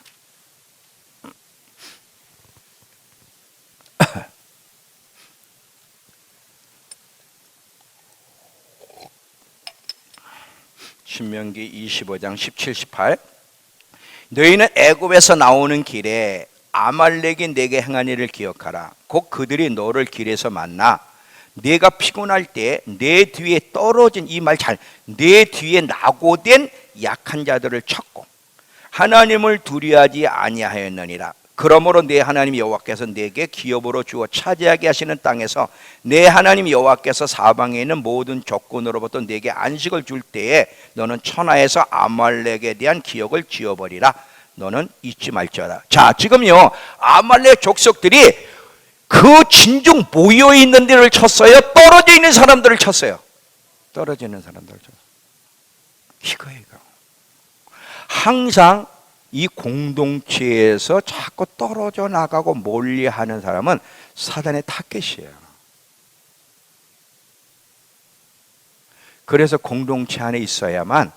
신명기 25장 17, 18. 너희는 애굽에서 나오는 길에 아말렉이 내게 행한 일을 기억하라. 곧 그들이 너를 길에서 만나 내가 피곤할 때 내 뒤에 떨어진, 이 말 잘, 내 뒤에 낙오된 약한 자들을 쳤고 하나님을 두려워하지 아니하였느니라. 그러므로 내 하나님 여호와께서 내게 기업으로 주어 차지하게 하시는 땅에서 내 하나님 여호와께서 사방에 있는 모든 적군으로부터 내게 안식을 줄 때에 너는 천하에서 아말렉에 대한 기억을 지워버리라. 너는 잊지 말지어다. 자, 지금요, 아말렉 족속들이 그 진중 모여 있는 데를 쳤어요? 떨어져 있는 사람들을 쳤어요? 떨어져 있는 사람들을 쳤어요. 이거예요. 항상 이 공동체에서 자꾸 떨어져 나가고 멀리하는 사람은 사단의 타겟이에요. 그래서 공동체 안에 있어야만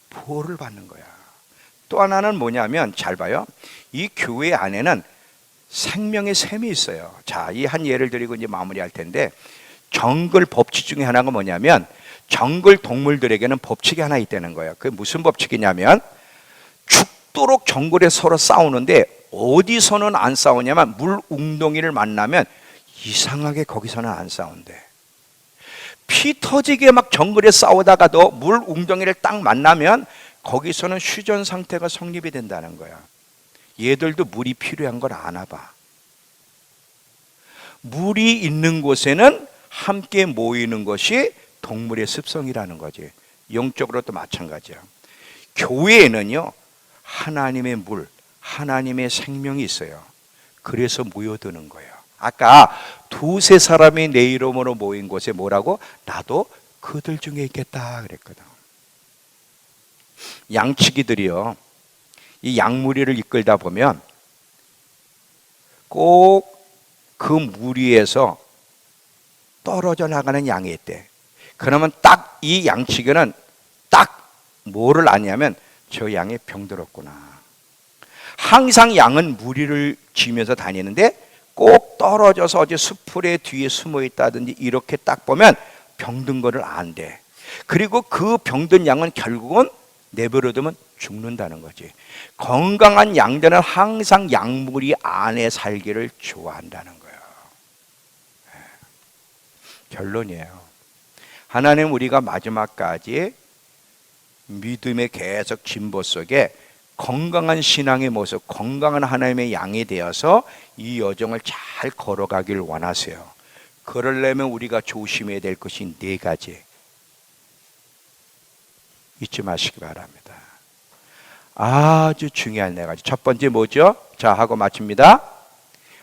보호를 받는 거야. 또 하나는 뭐냐면, 잘 봐요. 이 교회 안에는 생명의 샘이 있어요. 자, 이 한 예를 드리고 이제 마무리할 텐데, 정글 법칙 중에 하나가 뭐냐면, 정글 동물들에게는 법칙이 하나 있다는 거예요. 그게 무슨 법칙이냐면, 죽도록 정글에 서로 싸우는데 어디서는 안 싸우냐면 물 웅덩이를 만나면 이상하게 거기서는 안 싸운대. 피 터지게 막 정글에 싸우다가도 물 웅덩이를 딱 만나면 거기서는 휴전 상태가 성립이 된다는 거야. 얘들도 물이 필요한 걸 아나 봐. 물이 있는 곳에는 함께 모이는 것이 동물의 습성이라는 거지. 영적으로도 마찬가지야. 교회에는요, 하나님의 물, 하나님의 생명이 있어요. 그래서 모여드는 거예요. 아까 두세 사람이 내 이름으로 모인 곳에 뭐라고? 나도 그들 중에 있겠다 그랬거든. 양치기들이요, 이 양무리를 이끌다 보면 꼭 그 무리에서 떨어져 나가는 양이 있대. 그러면 딱 이 양치기는 딱 뭐를 아냐면 저 양이 병들었구나. 항상 양은 무리를 지면서 다니는데 꼭 떨어져서 어디 수풀의 뒤에 숨어 있다든지 이렇게 딱 보면 병든 거를 안대. 그리고 그 병든 양은 결국은 내버려두면 죽는다는 거지. 건강한 양들은 항상 양무리 안에 살기를 좋아한다는 거예요. 결론이에요. 하나님, 우리가 마지막까지 믿음의 계속 진보 속에 건강한 신앙의 모습, 건강한 하나님의 양이 되어서 이 여정을 잘 걸어가길 원하세요. 그러려면 우리가 조심해야 될 것이 4가지. 잊지 마시기 바랍니다. 아주 중요한 4가지. 첫 번째 뭐죠? 자, 하고 마칩니다.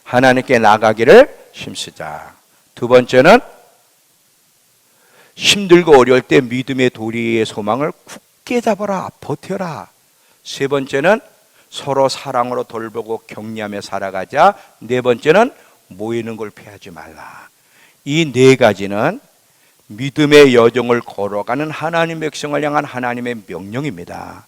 하나님께 나가기를 힘쓰자. 두 번째는 힘들고 어려울 때 믿음의 도리의 소망을 굳게 잡아라, 버텨라. 세 번째는 서로 사랑으로 돌보고 격려하며 살아가자. 네 번째는 모이는 걸 피하지 말라. 이 네 가지는 믿음의 여정을 걸어가는 하나님의 백성을 향한 하나님의 명령입니다.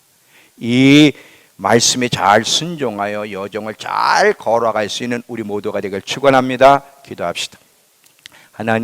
이 말씀에 잘 순종하여 여정을 잘 걸어갈 수 있는 우리 모두가 되길 축원합니다. 기도합시다. 하나님